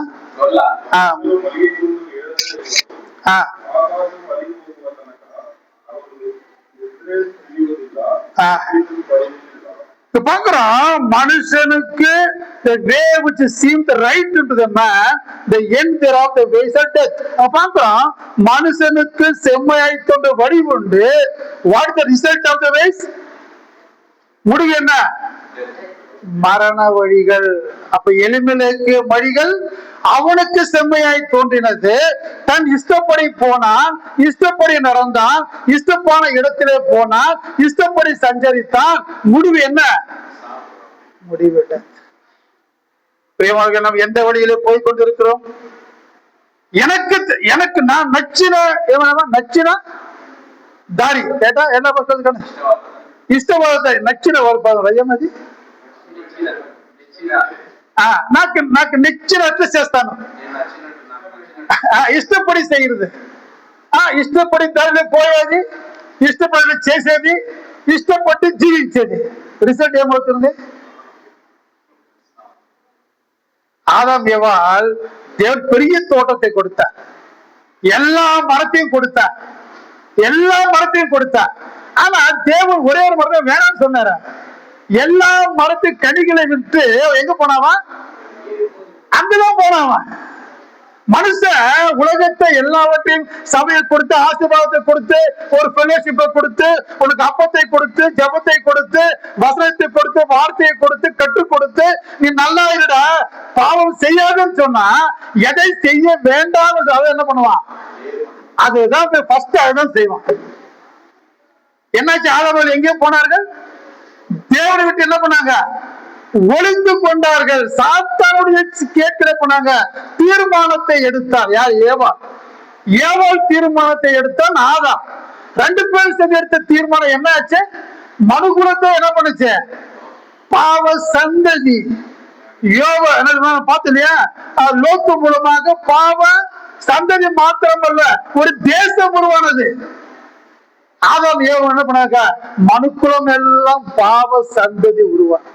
Speaker 1: பாக்குறோம் மனுஷனுக்கு the way which seemed right to the man, the end thereof the ways of death. பாக்குறோம் மனுஷனுக்கு செம்மையாய் தோன்ற வழி உண்டு. What is the result of the ways? முடிவு என்ன? மரண வழிகள். அப்ப எலிமெலேக்கு வழிகள் அவனுக்கு செம்மையாய் தோன்றினது. தன் இஷ்டப்படி போனான், இஷ்டப்படி நடந்தான், இஷ்டப்பான இடத்திலே போனான், இஷ்டப்படி சஞ்சரித்தான். முடிவு என்ன? முடிவு பிரியமாக நம்ம எந்த வழியிலே போய் கொண்டிருக்கிறோம்? எனக்கு நான் நச்சின தாரி கேட்டா என்ன பண்றது? ఇష్టపడతాయి నచ్చిన వారి పదం అయ్యన్నది నాకు నచ్చినట్లు చేస్తాను. ఇష్టపడి చేయదు, ఇష్టపడి దానిలో పోయేది, ఇష్టపడి చేసేది, ఇష్టపడి జీవించేది. రిజల్ట్ ఏమవుతుంది? ஆதாம் ஏவாள் தேவன் பெரிய தோட்டத்தை கொடுத்தார், எல்லா மரத்தையும் கொடுத்தார், எல்லா மரத்தையும் கொடுத்தார். ஆனா தேவன் ஒரே ஒரு மரத்தை வேணாம்னு சொன்னார. எல்லா மரத்து கனிகளை விட்டு எங்க போனாவா? அங்கதான் போனாவா. மனுஷன் உலகத்தை எல்லாவற்றையும் சபையை கொடுத்து, ஆசீர்வாதத்தை கொடுத்து, ஒரு ஃபெலோஷிப்பை கொடுத்து, உனக்கு அப்பத்தை கொடுத்து, ஜபத்தை கொடுத்து, வசனத்தை கொடுத்து, வார்த்தையை கொடுத்து, கற்றுக் கொடுத்து, நீ நல்லா இருடா பாவம் செய்யாதுன்னு சொன்னா எதை செய்ய வேண்டாம் அதை என்ன பண்ணுவான்? அதுதான் ஃபர்ஸ்ட் அதுதான் செய்வான். என்னாச்சு? ஆதாம் எங்கே போனார்கள்? தேவனை விட்டு என்ன பண்ணாங்க? ஒளிந்து கொண்டார்கள். சாத்தானுடைய கேட்கிற போனாங்க. தீர்மானத்தை எடுத்தார் யார்? ஏவாள். ஏவாள் தீர்மானத்தை எடுத்தான் ஆதாம். ரெண்டு பேரும் சேர்ந்து எடுத்த தீர்மானம் என்ன ஆச்சு? மனுகுலத்தை என்ன பண்ணுச்சு? பாவ சந்ததி. யோவா பார்த்து இல்லையா? லோத்து மூலமாக பாவ சந்ததி மாத்திரமல்ல ஒரு தேசம் உருவானது. ஆதாம் ஏவாள் என்ன பண்ணாங்க? மனுக்குலம் எல்லாம் பாவ சந்ததி உருவான.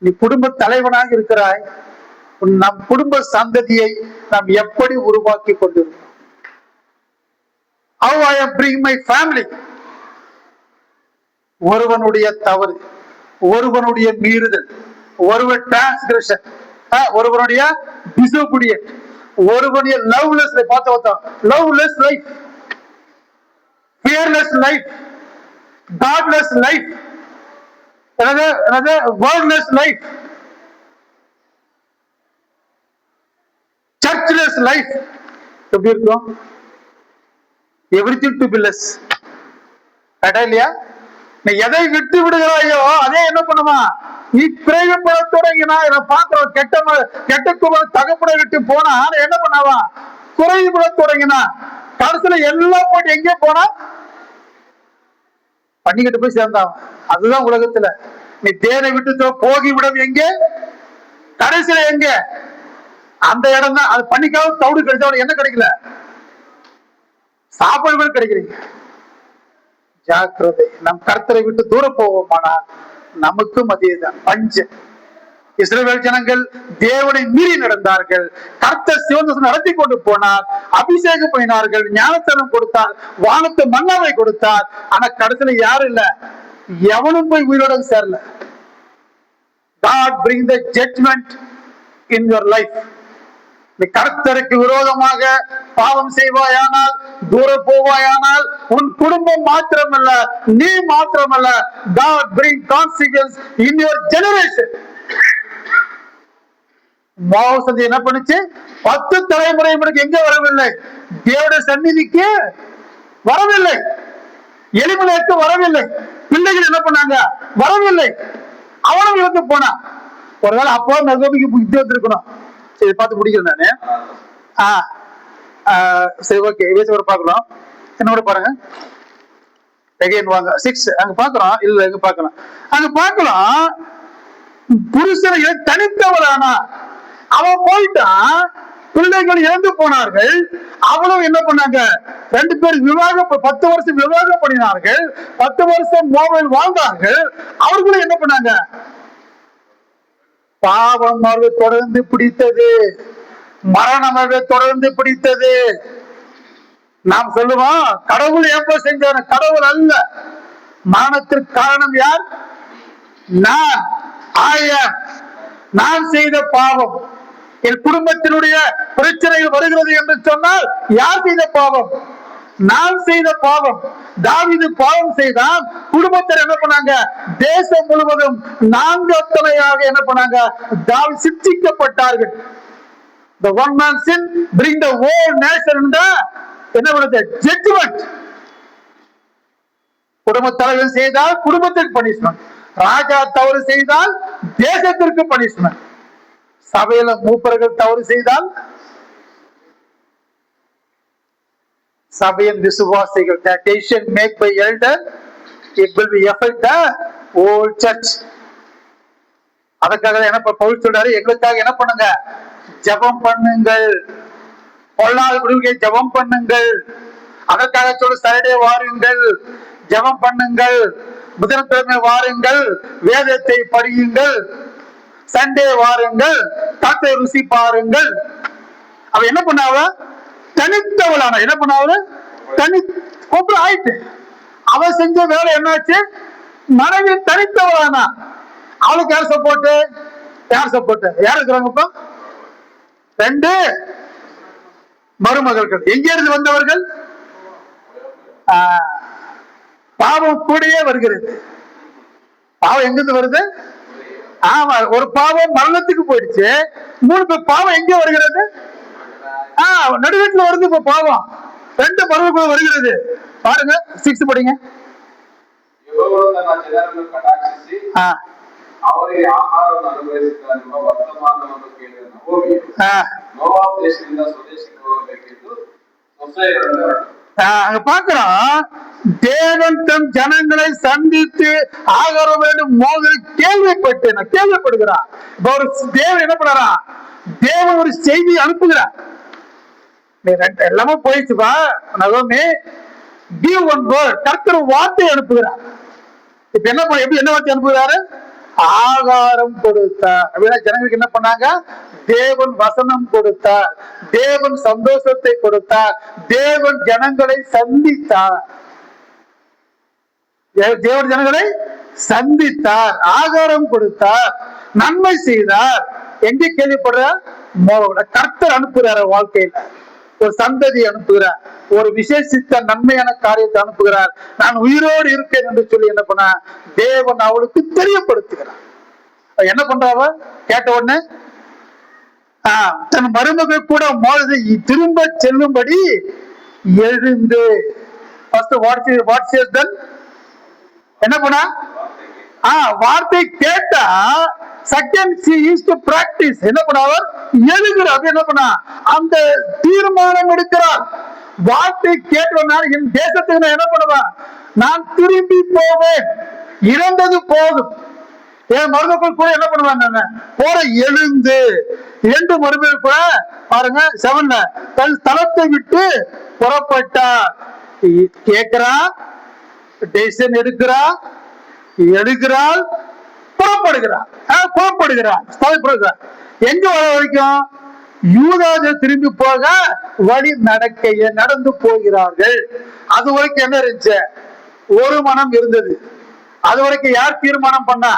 Speaker 1: நீ குடும்ப தலைவனாக இருக்கிறாய். நம் குடும்ப சந்ததியை நாம் எப்படி உருவாக்கி கொண்டிருக்கிறோம்? How I am bring my family. ஒருவனுடைய தவறு, ஒருவனுடைய மீறுதல், ஒருவன் டிரான்ஸ்கிரஷன், ஒருவனுடைய disobedient, ஒருவனுடைய லவ்லெஸ் பார்த்தோம். Loveless life, fearless life, godless life, another wordless life, churchless life. எப்படி இருக்கும்? everything to be less. கேட்டா இல்லையா? நீ எதை விட்டு விடுகிறாயோ அதே என்ன பண்ணுமா? நீ பிரயோகப்பட தொடங்கினா பாக்குறோம். கெட்ட குமார் தகப்பனை விட்டு போனா என்ன பண்ணாவா? குறைவுபட தொடங்கினா கடைசியில எல்லாம் போட்டு எங்கே போனா பண்ணிக்கிட்டு போய் சேர்ந்தான். அதுதான் உலகத்துல. நீ தேனை விட்டு போகி விடம் எங்க? கடைசியில எங்க? அந்த இடம் தான். அது பண்ணிக்காம தவிடு கிடைச்சா என்ன கிடைக்கல? சாப்பாடு கிடைக்கிறீங்க. ஜாக்கிரதை. நம் கர்த்தரை விட்டு தூரம் போவோமானா நமக்கும் அதேதான் பஞ்ச. இஸ்ரவேல் ஜனங்கள் தேவனை மீறி நடந்தார்கள். கர்த்தர் சிவந்தசம் நடத்தி கொண்டு போனார், அபிஷேகம் பண்ணினார்கள், ஞானஸ்தானம் கொடுத்தார், வானத்து மன்னாவை கொடுத்தார். ஆனா கடைசியில யாரும் இல்ல, எவனும் போய் உயிரோட சேரல. God bring the judgment in your life. நீ கர்த்தருக்கு விரோதமாக பாவம் செய்வாயானால், தூரம் போவாயானால், உன் குடும்பம் மாத்திரமல்ல, நீ மாத்திரமல்ல, God bring consequence in your generation. மோசடி என்ன பண்ணுச்சு? 10 தலைமுறை எங்க வரவில்லை? தேவனுடைய சந்நிதிக்கு வரவில்லை, எலிமலேக்கு வரவில்லை, பிள்ளைகள் என்ன பண்ணாங்க? வரவில்லை. அவனும் இழந்து போனான். ஒருவேளை அப்போ நகோமிக்கு புத்தி வந்திருக்கணும். சரி, பார்த்து முடிக்கிறேன் நானு. சரி, ஓகே. ஒரு பார்க்கலாம். என்னோட பாருங்க. வாங்க 6 அங்க பாக்குறோம். இல்ல எங்க பாக்கலாம்? அங்க பாக்கலாம். புருஷனை தனித்தவரானா அவன் போயிட்டான். பிள்ளைகள் இறந்து போனார்கள். அவளும் என்ன பண்ணாங்க? 2 பேர் விவாகம் 10 வருஷம் விவாகம் பண்ணினார்கள். 10 வருஷம் மோபைல் வாழ்ந்தார்கள். அவர்களும் என்ன பண்ணாங்க? பாவம் அவர்கள் தொடர்ந்து பிடித்தது. மரணம் அவரை தொடர்ந்து பிடித்தது. நாம் சொல்லுவோம் கடவுள் எப்ப செஞ்சாரு, கடவுள் அல்ல. மரணத்திற்கு காரணம் யார்? நான். நான் செய்த பாவம். என் குடும்பத்தினுடைய பிரச்சனைகள் வருகிறது என்று சொன்னால் யார் செய்த பாவம்? நான் செய்த பாவம். தாவீது பாவம் செய்தான். குடும்பத்தில் என்ன பண்ணாங்க? தேசம் முழுவதும் நான்கத்தனையாக என்ன பண்ணாங்க? தாவீது சிக்ஷிக்கப்பட்டார்கள். The one man sin bring the whole nation in the என்ன பண்ணுது? Judgment. குடும்ப தலைவர் செய்தால் குடும்பத்திற்கு பனிஷ்மெண்ட், ராஜா தவறு செய்தால் தேசத்திற்கு பனிஷ்மெண்ட், சபையில மூப்பர்கள் தவறு செய்தால் சபையின் விசுவாசிகள் decision made by elder it will be affect the whole church. அதுக்காக என்ன பவுல் சொல்றாரு, எங்களுக்காக என்ன பண்ணுங்க? ஜெபம் பண்ணுங்கள். பொல்லாத குடிகளை ஜெபம் பண்ணுங்கள். அதற்காக சொல்லு சரடே வாருங்கள், ஜெபம் பண்ணுங்கள். புதன்கிழமை வாருங்கள், வேதத்தை படியுங்கள். சண்டே வாருங்கள், தாத்தை ருசி பாருங்கள். அவ என்ன பண்ணாவ? தனித்தவளான என்ன பண்ணாவ? தனி ஆயிட்டு. அவ செஞ்ச வேலை என்னாச்சு? மனைவி தனித்தவளானா. அவளுக்கு யார் சப்போர்ட்? யார் சப்போர்ட்? யார் இருக்கிறாங்க இப்ப? 2 மருமகள்கள். எங்க இருந்து வந்தவர்கள்? பாவம் கூடயே வருகிறது. பாவம் எங்கிருந்து வருது? ஆமா, ஒரு பாவம் மரணத்துக்கு போயிடுச்சு. 3 பேர் பாவம் எங்க வருகிறது? நடுவீட்டுல வருது. இப்ப பாவம் 2 மருமகள் வருகிறது. பாருங்க 6 படிங்க.
Speaker 2: ಅವರಿಗೆ ಆಹಾರವನ್ನು ಅನುಗ್ರಹಿಸಿದ್ದಾರೆಂಬ ವರ್ತಮಾನವನ್ನು ಕೇಳಿದ ನವೋಮಿ ಮೋವಾಬ್ ದೇಶದಿಂದ ಸ್ವದೇಶಕ್ಕೆ ಹೋಗಬೇಕೆಂದು ಸೊಸೆಯರನ್ನು
Speaker 1: அங்க பாக்குறோம், தேவன் தம் ஜனங்களை சந்தித்து ஆகார வேண்டும் மோதல் கேள்விப்படுகிறார். ஒரு தேவன் என்ன பண்ணாரா? தேவன் ஒரு செய்தி அனுப்புகிறார். எல்லாமே போயிடுச்சுப்பா. நகோமி give one word, கர்த்தர் வார்த்தை அனுப்புகிறார். இப்ப என்ன வார்த்தை அனுப்புகிறாரு? ஆகாரம் கொடுத்தார். அப்படின்னா ஜனங்களுக்கு என்ன பண்ணாங்க? தேவன் வசனம் கொடுத்தார், தேவன் சந்தோஷத்தை கொடுத்தார், தேவன் ஜனங்களை சந்தித்தார். தேவன் ஜனங்களை சந்தித்தார், ஆகாரம் கொடுத்தார், நன்மை செய்தார். எங்க கேள்விப்படுற? கர்த்தர் அனுப்புகிறார். வாழ்க்கையில ஒரு சந்ததி அனுப்புகிறார், ஒரு விசேஷித்த நன்மையான காரியத்தை அனுப்புகிறார். நான் உயிரோடு இருக்கேன் என்று சொல்லி என்ன பண்ண தேவன் அவளுக்கு தெரியப்படுத்துகிறார். என்ன பண்றாவ? கேட்ட உடனே தன் மருமகள் கூட மோதி திரும்ப செல்லும்படி எழுந்து என்ன பண்ணா? வார்த்தை கேட்டா second she used to practice. என்ன பண்ணாவர்? எழுதுகிறார். என்ன பண்ணா? அந்த தீர்மானம் எடுக்கிறார். வார்த்தை கேட்டவனால் என் தேசத்துக்கு நான் என்ன பண்ணுவேன்? நான் திரும்பி போவேன். இறந்தது போதும். என் மருமக்கள் கூட என்ன பண்ணுவாங்க? போற எழுந்து 2 மருமக்கள் கூட பாருங்க 7 தன் ஸ்தலத்தை விட்டு புறப்பட்டா. கேட்கிறா, டெசிஷன் எடுக்கிறாள், புறப்படுகிறாள். எங்க வர வரைக்கும்? யூதாஜ திரும்பி போக வழி நடந்து போகிறார்கள். அது வரைக்கும் என்ன இருந்துச்சு? ஒரு மனம் இருந்தது. அது வரைக்கும் யார் தீர்மானம் பண்ணா?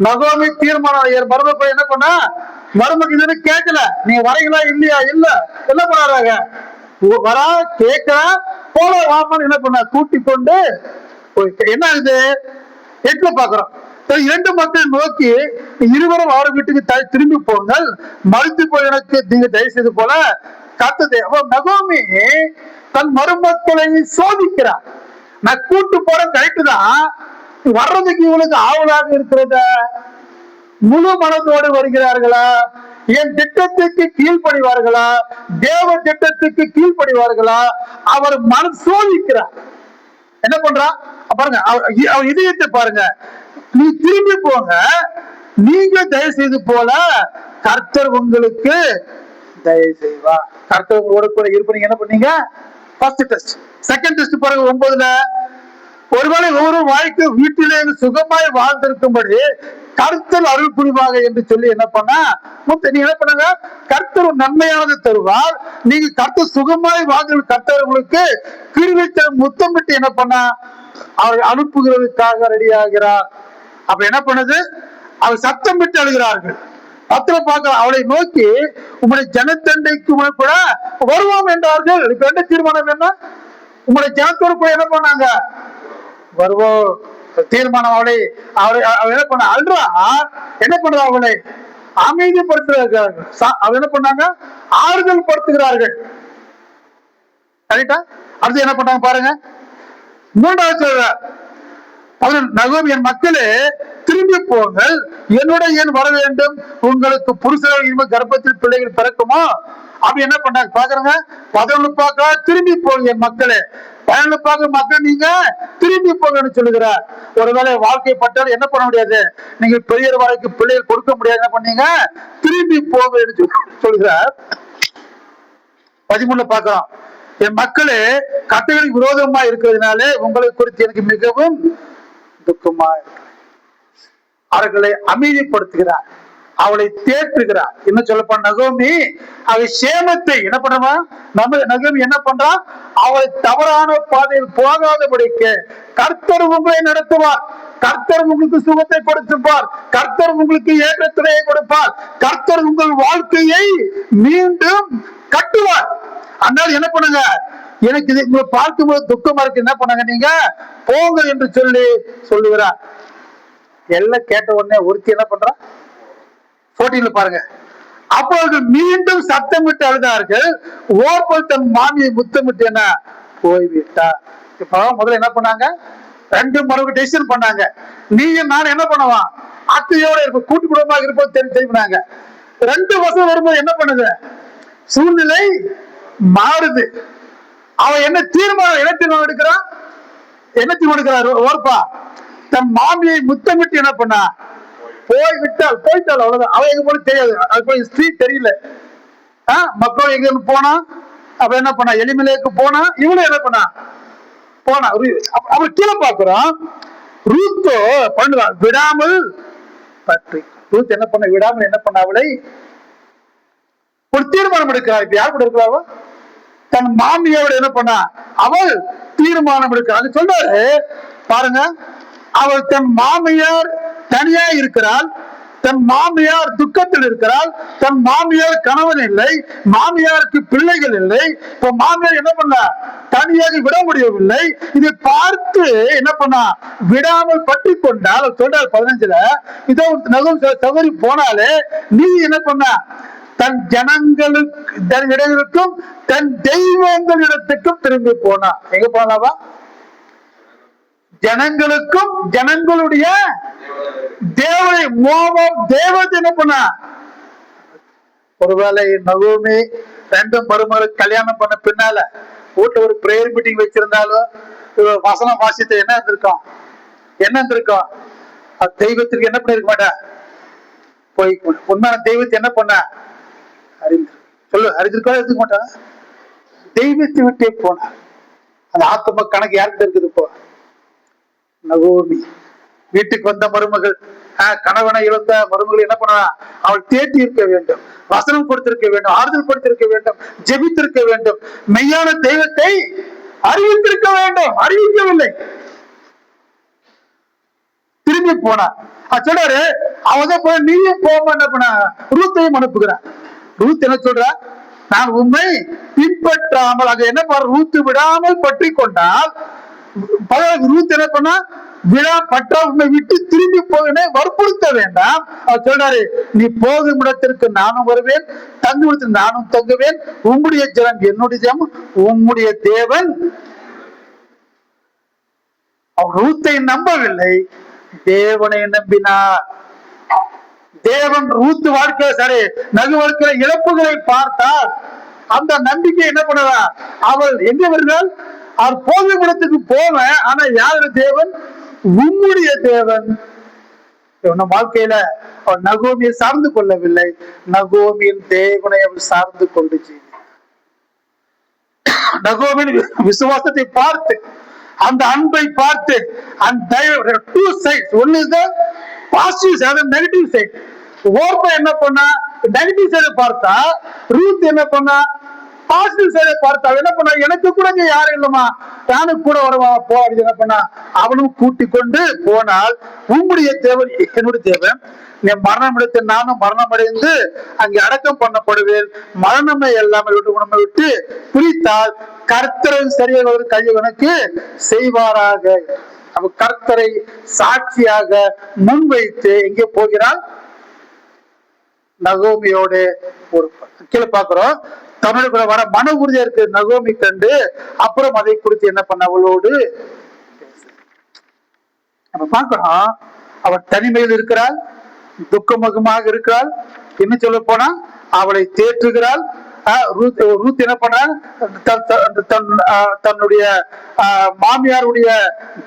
Speaker 1: நகோமி தீர்மானம். மருமக்கள் என்ன பண்ணா? மருமக்கள் இதுன்னு கேட்கல, நீங்க வரீங்களா இல்லையா? இல்ல. என்ன பண்ணாராங்க? வரா கேட்க போல வாமன் என்ன பண்ண கூட்டி கொண்டு என்ன ஆகுது? 8 பாக்குறோம். 2 மக்கள் நோக்கி, இருவரும் அவர் வீட்டுக்கு திரும்பி போங்கள், மறுத்து போய் எனக்கு நீங்க தயவு செய்து போல கத்தது. நகோமி தன் மருமக்களை சோதிக்கிறார். நான் கூட்டு போற கரெக்ட் தான், வர்றதுக்கு இவளுக்கு ஆவலாக இருக்கிறத முழு மனதோடு வருகிறார்களா? என் திட்டத்துக்கு கீழ்ப்படிவார்களா? தேவ திட்டத்துக்கு கீழ்ப்படிவார்களா? அவர் மனம் சோதிக்கிறார். என்ன பண்றா பாருங்க, அவர் இதயத்தை பாருங்க. நீ திரும்பி போங்க, நீங்க தயவு செய்து போல கர்த்தர் உங்களுக்கு தயவு செய்வா. கர்த்தர் உங்களோட கூட இருப்பீங்க. என்ன பண்ணீங்க? First test. செகண்ட் டெஸ்ட் பாருங்க 9. ஒருவேளை ஒவ்வொரு வாழ்க்கை வீட்டிலே சுகமாய் வாழ்ந்திருக்கும்படி கர்த்தர் அருள் புரிவாக என்று சொல்லி என்ன பண்ணா, நீங்க என்ன பண்ணுங்க, கர்த்தர் நன்மையானது தருவார், நீங்க கர்த்தர் சுகமாய் வாழ்ந்து கர்த்தர் உங்களுக்கு கிருவித்த முத்தமிட்டு என்ன பண்ணா அவர் அனுப்புகிறதுக்காக ரெடி ஆகிறார். அப்ப என்ன பண்ணுது, அவர் சத்தம் விட்டு அழுகிறார்கள். பத்திர பார்க்க அவளை நோக்கி உங்களுடைய ஜனத்தண்டைக்கு கூட வருவோம் என்றார்கள். இப்ப என்ன தீர்மானம் என்ன, உங்களுடைய ஜனத்தோடு கூட என்ன பண்ணாங்க, வருவோம் தீர்மானம். அவளை என்ன பண்ண அல்றா, என்ன பண்றா, அவளை அமைதிப்படுத்துகிறார்கள். அவர் என்ன பண்ணாங்க, ஆறுதல் படுத்துகிறார்கள். கரெக்டா? அடுத்து என்ன பண்ணாங்க பாருங்க, மூன்றாவது சொல்ற நகோமி, என் மக்களே திரும்பி போங்கள், என்னுடைய ஏன் வர வேண்டும், உங்களுக்கு புருஷர்கள் கர்ப்பத்தில் பிள்ளைகள் பிறக்குமோ அப்படி என்ன பண்ணாங்க பாக்குறாங்க. 11 பார்க்க திரும்பி போங்க என் மக்களே, 12 பார்க்க மக்கள் நீங்க திரும்பி போங்கன்னு சொல்லுகிறார். ஒருவேளை வாழ்க்கைப்பட்டால் என்ன பண்ண முடியாது, நீங்க பெரிய வரைக்கும் பிள்ளைகள் கொடுக்க முடியாது, என்ன பண்ணீங்க, திரும்பி போங்க என்று சொல்லுகிறார். 13 பார்க்கிறோம், என் மக்களே கட்டளைக்கு விரோதமா இருக்கிறதுனாலே உங்களை குறித்து எனக்கு மிகவும் துக்கமா இருக்கு. அவர்களை அமைதிப்படுத்துகிறார், அவளை தேற்றுகிறார். என்ன சொல்லப்ப நகோமி அவள் சேமத்தை என்ன பண்ணுவா, நம்ம நகோமி என்ன பண்றா, அவளை தவறான பாதையில் போகாதபடிக்கு கர்த்தர் உங்களை நடத்துவார், கர்த்தர் உங்களுக்கு சுகத்தை கொடுத்துப்பார், கர்த்தர் உங்களுக்கு ஏற்ற துணையை கொடுப்பார், கர்த்தர் உங்கள் வாழ்க்கையை மீண்டும் கட்டுவார். அதனால என்ன பண்ணுங்க, எனக்கு இது உங்களை பார்க்கும்போது துக்கமா இருக்கு, என்ன பண்ணாங்க, நீங்க போங்க என்று சொல்லி சொல்லுகிறார். எல்லாம் கேட்ட உடனே ஒருத்தி என்ன பண்றா, 14 பாருங்க, அப்பொழுது மீண்டும் சத்தமிட்டு அழுதார்கள், ஓர்பல் தன் மாமியை முத்தமிட்டு என்ன போய்விட்டார். இப்ப முதல்ல என்ன பண்ணாங்க, 2 மறுபடியும் டெசிஷன் பண்ணாங்க, நீயும் நான் என்ன பண்ணுவான் அத்தையோட இருப்ப கூட்டு குடும்பமாக இருப்போம் தெரிவினாங்க. 2 வருஷம் வரும்போது என்ன பண்ணுது, சூழ்நிலை மாறுது. அவன் என்ன தீர்மானம், என்ன தீர்மானம் எடுக்கிறான், என்ன தீர்மானம் எடுக்கிறார், ஓர்பா தன் மாமியை முத்தமிட்டு என்ன பண்ணா போய்விட்டால், போயிட்டாள், அவ்வளவுதான். அவன் எங்க போல தெரியாது, அது ஸ்ட்ரீட் தெரியல, மக்கள் எங்க போனா, அப்ப என்ன பண்ணா, எலிமலேக்கு போனா, இவளும் என்ன பண்ணா போனா. அவர் கீழே பாக்குறோம், ரூத்தோ பண்ணுவான் விடாமல் பற்றி, ரூத் என்ன பண்ண விடாமல் என்ன பண்ண, அவளை ஒரு தீர்மானம் எடுக்கிறார். இப்ப யார் கூட இருக்கிறாவோ, தன் மாமியோட என்ன பண்ணா அவள் தீர்மானம் எடுக்கிறார். சொல்றாரு பாருங்க, அவள் தன் மாமியார் தனியா இருக்கிறாள், தன் மாமியார் துக்கத்தில் இருக்கிறாள், தன் மாமியார் கணவன் இல்லை, மாமியாருக்கு பிள்ளைகள் இல்லை. இப்ப மாமியார் என்ன பண்ண, தனியாக விட முடியவில்லை. இதை பார்த்து என்ன பண்ணா, விடாமல் பற்றி கொண்டால் சொல்றாரு 15, இதோ நகும் சகோதரி போனாலே நீ என்ன பண்ண, தன் ஜனங்களுக்கும் தன் தெய்வங்கள் இடத்துக்கும் திரும்பி போனா. எங்க போனாவா, ஜனங்களுக்கும் ஜனங்களுடைய தேவனை தேவத்தை என்ன பண்ணா. ஒருவேளை நகோமி 2 மருமகளுக்கு கல்யாணம் பண்ண பின்னால வீட்டுல ஒரு பிரேயர் மீட்டிங் வச்சிருந்தாலும் வசனம் வாசித்த என்ன இருந்திருக்கும், என்ன இருந்திருக்கும், தெய்வத்திற்கு என்ன பண்ணிருக்க மாட்டா, போய் உண்மையான தெய்வத்தை என்ன பண்ண அறிந்து சொல்லு, அறிந்திருக்கா எடுத்துக்க மாட்டா, தெய்வத்தை விட்டே போனா. அந்த ஆத்ம கணக்கு யார்கிட்ட இருக்குது. இப்போ நகோமி வீட்டுக்கு வந்த மருமகள், கணவனை இழந்த மருமகள் என்ன பண்ணா, அவள் தேட்டி இருக்க வேண்டும், வசனம் கொடுத்திருக்க வேண்டும், ஆறுதல் படுத்திருக்க வேண்டும், ஜெபித்திருக்க வேண்டும், மெய்யான தெய்வத்தை அறிவித்திருக்க வேண்டும், அறிவிக்கவில்லை, திரும்பி போனா. சொல்றாரு அவதான் போய் நீயும் போக என்ன பண்ண, ரூத்தையும் அனுப்புகிறான். ரூத் என்ன சொல்ற, நான் உண்மை பின்பற்றாமல், அங்க என்ன பண்ண, ரூத்து விடாமல் பற்றி கொண்டால், ரூத் என்ன பண்ணா, விழா பற்ற உண்மை விட்டு திரும்பி போகனே வற்புறுத்த வேண்டாம். அவர் சொல்றாரு, நீ போகும் இடத்திற்கு நானும் வருவேன், தங்குவிடத்தில் நானும் தங்குவேன், உம்முடைய ஜனம் என்னுடைய ஜனம், உம்முடைய தேவன். அவர் ரூத்தை நம்பவில்லை, தேவனை நம்பினார். தேவன் ரூத்து வாழ்க்கை சரி நகு வாழ்க்கையில இழப்புகளை பார்த்தால் அந்த நம்பிக்கை என்ன பண்ணுவா, அவள் எங்க வருகிறாள், அவர் போகும் இடத்துக்கு போவேன், ஆனா யாரு தேவன், உம்முடைய தேவன். நம் வாழ்க்கையில அவர் நகோமியை சார்ந்து கொள்ளவில்லை, நகோமியின் தேவனை அவர் சார்ந்து கொண்டு நகோமியின் விசுவாசத்தை பார்த்து, அந்த அன்பை பார்த்து, அந்த டூ சைட்ஸ், ஒன்னு பாசிட்டிவ் சைடு, நெகட்டிவ் சைடு. ஓர்பா என்ன பண்ணா நெகட்டிவ் சைடு பார்த்தா, ரூத் என்ன பண்ணா பாசிட்டிவ் சைடை பார்த்தா என்ன பண்ணா, எனக்கு கூட இங்க யாரும் இல்லமா, நானும் கூட வருவா போ அப்படின்னு என்ன பண்ணா, அவனும் கூட்டி கொண்டு போனால், உம்முடைய தேவன் என்னுடைய தேவன், நீ மரணம் எடுத்து நானும் மரணம் அடைந்து அங்கே அடக்கம் பண்ணப்படுவேன், மரணமே எல்லாமே விட்டு உணமை விட்டு பிரித்தால் கர்த்தரின் சரியாக கையை உனக்கு செய்வாராக. அவ கர்த்தரை சாட்சியாக முன்வைத்து எங்கே போகிறாள், நகோமியோட ஒரு கீழே பாக்குறோம், தமிழ் கூட வர மன உறுதியா இருக்கு நகோமி கண்டு, அப்புறம் அதை குறித்து என்ன பண்ண அவளோடு நம்ம பார்க்கிறோம். அவள் தனிமையில் இருக்கிறாள், துக்கமுகமாக இருக்கிறாள், என்ன சொல்ல போனா அவளை தேற்றுகிறாள். ரூத் என்ன பண்ண தன்னுடைய மாமியாருடைய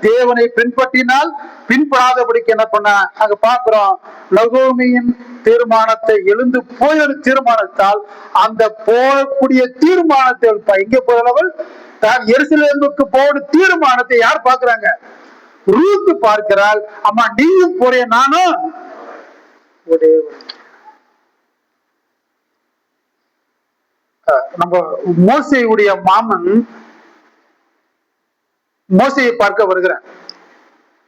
Speaker 1: தேவனை பின்பற்றினால், பின்பற்றாதபடிக்கு என்ன பண்ண அங்க பாக்குறோம், நகோமியின் தீர்மானத்தை எழுந்து போய் தீர்மானத்தால் அந்த போகக்கூடிய தீர்மானத்தை எங்க போகிறவள் தான் எருசலேமுக்கு போன தீர்மானத்தை யார் பாக்குறாங்க, ரூத் பார்க்கிறாள். அம்மா நீயும் போறே நானும் ஒரே. நம்ம மோசேயுடைய மாமன் மோசையை பார்க்க வருகிறார்.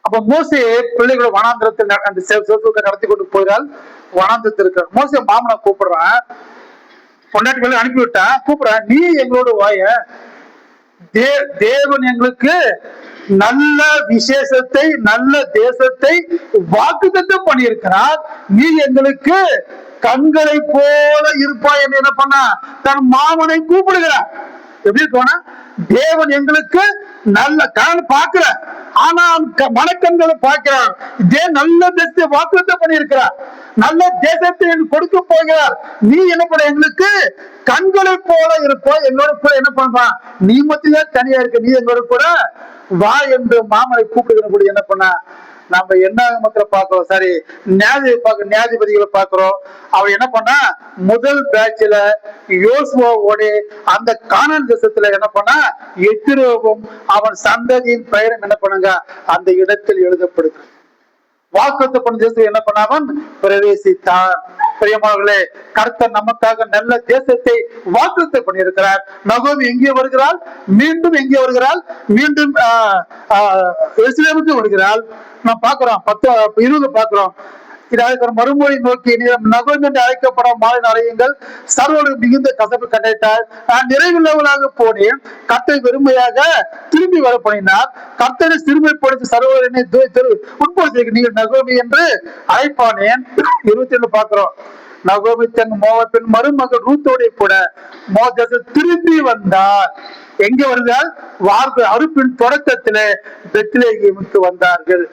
Speaker 1: அப்ப மோசே பிள்ளைகளை வனாந்திரத்தில் அந்த நடத்தி கொண்டு போகிறாள். வனாந்திரத்தில் இருக்கிற மோசே மாமனை கூப்பிடுறான், பொண்டாட்டிகளை அனுப்பிவிட்டான், கூப்பிடுறான், நீ எங்களோட வாய, தேவன் எங்களுக்கு நல்ல விசேஷத்தை நல்ல தேசத்தை வாக்குத்தத்தம் பண்ணியிருக்கிறார், நீ எங்களுக்கு கண்களை போல இருப்பாய் என்று என்ன பண்ண தன் மாமனை கூப்பிடுகிறார். எப்படி போனா, தேவன் எங்களுக்கு நல்ல கண் பார்க்கிற, ஆனா மனக்கண்களை பார்க்கிறார், இதே நல்ல தேசத்தை வாக்குத்தத்தம் பண்ணியிருக்கிறார், நல்ல தேசத்தை கொடுக்க போகிறார், நீ என்ன பண்ண எங்களுக்கு கண்களை போல இருப்போம், எங்களோட கூட என்ன பண்ணா நீ மத்தியே தனியா இருக்க, நீ எங்களோட கூட வா என்று மாமனை கூப்பிடுகிற என்ன பண்ண நம்ம என்ன பாக்குறோம், சரி நியாயாதிபதிகளை பாக்குறோம். அவன் என்ன பண்ணா முதல் பேட்ச்ல யோசுவாவோட அந்த கானான் தேசத்துல என்ன பண்ணா எத்திரோவும் அவன் சந்ததியின் பெயரும் என்ன பண்ணுங்க அந்த இடத்தில் எழுதப்படுது. வாக்குத்தத்தம் தேசத்தை என்ன பண்ணாவன் பிரவேசித்தான். பிரியமானவர்களே, கர்த்தர் நமக்காக நல்ல தேசத்தை வாக்குத்தத்தம் பண்ணியிருக்கிறார். நகோமி எங்கே வருகிறாள், மீண்டும் எங்கே வருகிறாள், மீண்டும் எருசலேமுக்கு வருகிறாள். நாம் பாக்குறோம் 10:20 பாக்குறோம். இதை மறுமொழி நோக்கி நகோமி என்று அழைக்கப்படும் மாலை அறையுங்கள், சர்வர்களுக்கு மிகுந்த கசப்பு கண்டால் நான் நிறைவுள்ளவளாக போனேன், கர்த்தரை வெறுமையாக திரும்பி வர பண்ணினார், கர்த்தரை சிறுமைப்படுத்தி சர்வர் என்னை உட்படுத்தி நீங்கள் நகோமி என்று அழைப்பானேன். 21 பாக்குறோம். நகோமி தன் பெண் மருமகள் ரூத்தோட கூட மோதத்தை திரும்பி வந்தார். எங்க வருகிறார், வார்த்தை அறுப்பின் தொடக்கத்திலே பெத்லேகேமுக்கு வந்தார்கள்.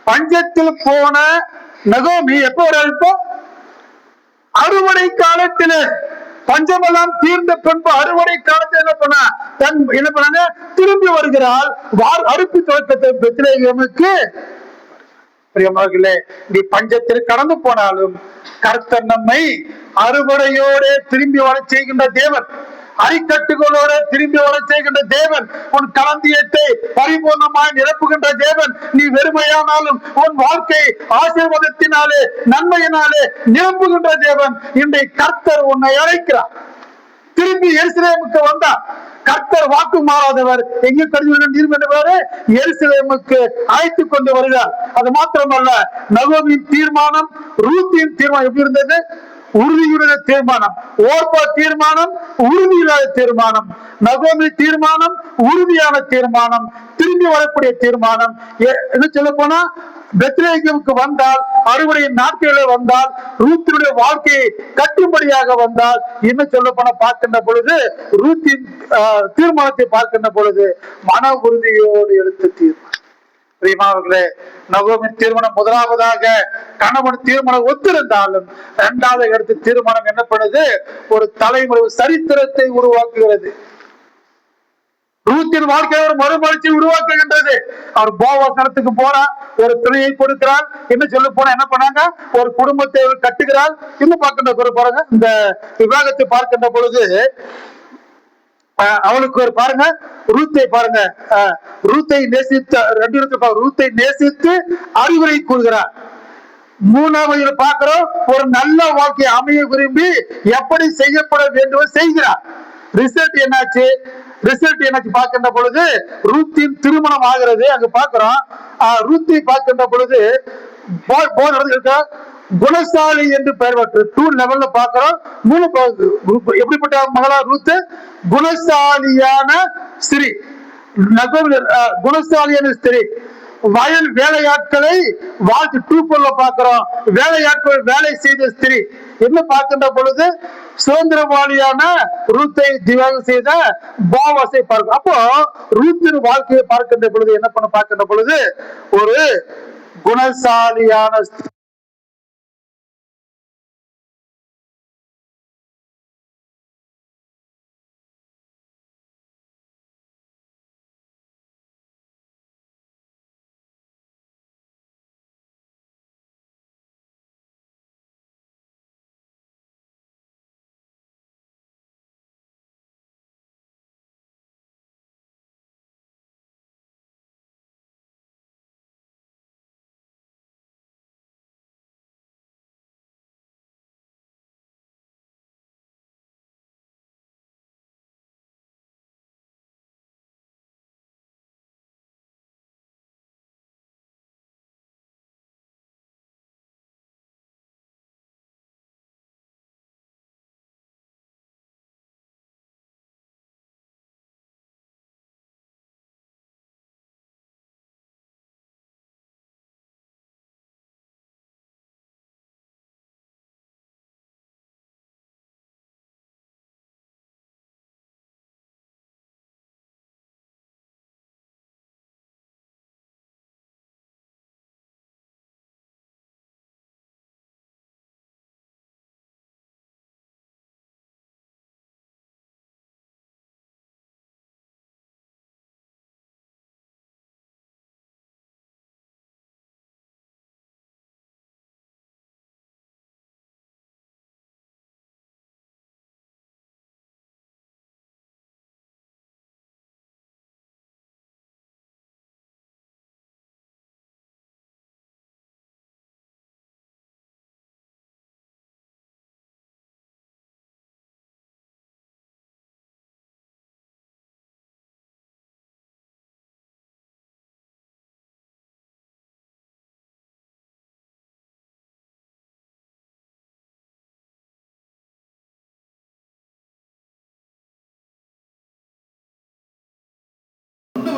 Speaker 1: பஞ்சத்தில் போன நகோமி எப்ப வர்றாரு, இப்போ அறுவடை காலத்துல பஞ்சமெல்லாம் தீர்ந்த பின்பு அறுவடை காலத்தில் என்ன பண்ண திரும்பி வருகிறாள். அறுப்பு துவக்கத்தை பெத்லேகேமுக்கு. பிரியமானவர்களே, நீ பஞ்சத்தில் கடந்து போனாலும் கர்த்தர் நம்மை அறுவடையோட திரும்பி வர செய்கின்ற தேவன், அரிக்கட்டுகளோட திரும்பி வர செய்கின்ற தேவன், உன் களந்தியத்தை பரிபூர்ணமாய் நிரப்புகின்ற தேவன். நீ வெறுமையானாலும் உன் வாழ்க்கை ஆசீர்வாதத்தினாலே நன்மையினாலே நிரப்புகின்ற தேவன். இன்றைய கர்த்தர் உன்னை அழைக்கிறார். திரும்பி எருசலேமுக்கு வந்தார். கர்த்தர் வாக்கு மாறாதவர், எங்கே கருதி எருசலேமுக்கு அழைத்து கொண்டு வருகிறார். அது மாத்திரமல்ல, நகோமியின் தீர்மானம் ரூத்தின் தீர்மானம் எப்படி இருந்தது, உறுதியுடைய தீர்மானம். ஓர்பா தீர்மானம் உறுதியில்லாத தீர்மானம். நகோமி தீர்மானம் உறுதியான தீர்மானம், திரும்பி வரக்கூடிய தீர்மானம். என்ன சொல்ல போனா, பெத்லேகேமுக்கு வந்தால், அறுவடை நாட்களில் வந்தால், ரூத்தினுடைய வாழ்க்கையை கட்டும்படியாக வந்தால், என்ன சொல்ல போன பார்க்கின்ற பொழுது ரூத்தின் தீர்மானத்தை பார்க்கின்ற பொழுது மன உறுதியோடு எடுத்த தீர்மானம். பிரியமானவர்களே, நகோமின் தீர்மானம் முதலாவதாக கணவன் தீர்மானம் ஒத்திருந்தாலும், இரண்டாவது எடுத்த தீர்மானம் என்ன பண்ணுது, ஒரு தலைமுறை சரித்திரத்தை உருவாக்குகிறது. ரூத்தின் வாழ்க்கையை ஒரு மறுமலர்ச்சி உருவாக்குகின்றது. அவர் போவாசனத்துக்கு போறார், ஒரு துணையை கொடுக்கிறார். என்ன சொல்ல போனா என்ன பண்ணாங்க, ஒரு குடும்பத்தை கட்டுகிறார். இன்னும் பார்க்கின்ற பாருங்க, இந்த விவாகத்தை பார்க்கின்ற பொழுது அவளுக்கு ஒரு பாருங்க, ரூத்தை பாருங்க, ரூத்தை நேசித்து ரூத்தை நேசித்து அறிவுரை கூறுகிறார். மூணாவது பார்க்கிறோம், ஒரு நல்ல வாழ்க்கை அமைய விரும்பி எப்படி செய்யப்பட வேண்டும் செய்கிறார். ரிசல்ட் என்னாச்சு? ரிசல்ட் என்னாச்சு பார்க்கின்ற பொழுது ரூத்தின் திருமணம் ஆகிறது. அங்க பார்க்கிறோம், ரூத்தி பார்க்கின்ற பொழுது குணசாலி என்று பெயர் பெற்று 2 லெவல்ல பார்க்கிறோம். எப்படிப்பட்ட மகளா ரூத்? குணசாலியான ஸ்திரீ, குணசாலியான ஸ்திரீ. வயல் வேலையாட்களை வாழ்த்து 2 பார்க்கிறோம். வேலையாட்கள் வேலை செய்த ஸ்திரீ என்ன பார்க்கின்ற பொழுது சுதந்திரவாளியான ரூத்தை திவாகம் செய்த போவாசை பார்க்கிறோம். அப்போ ரூத்தின் வாழ்க்கையை பார்க்கின்ற பொழுது என்ன பண்ண பார்க்கின்ற பொழுது ஒரு குணசாலியான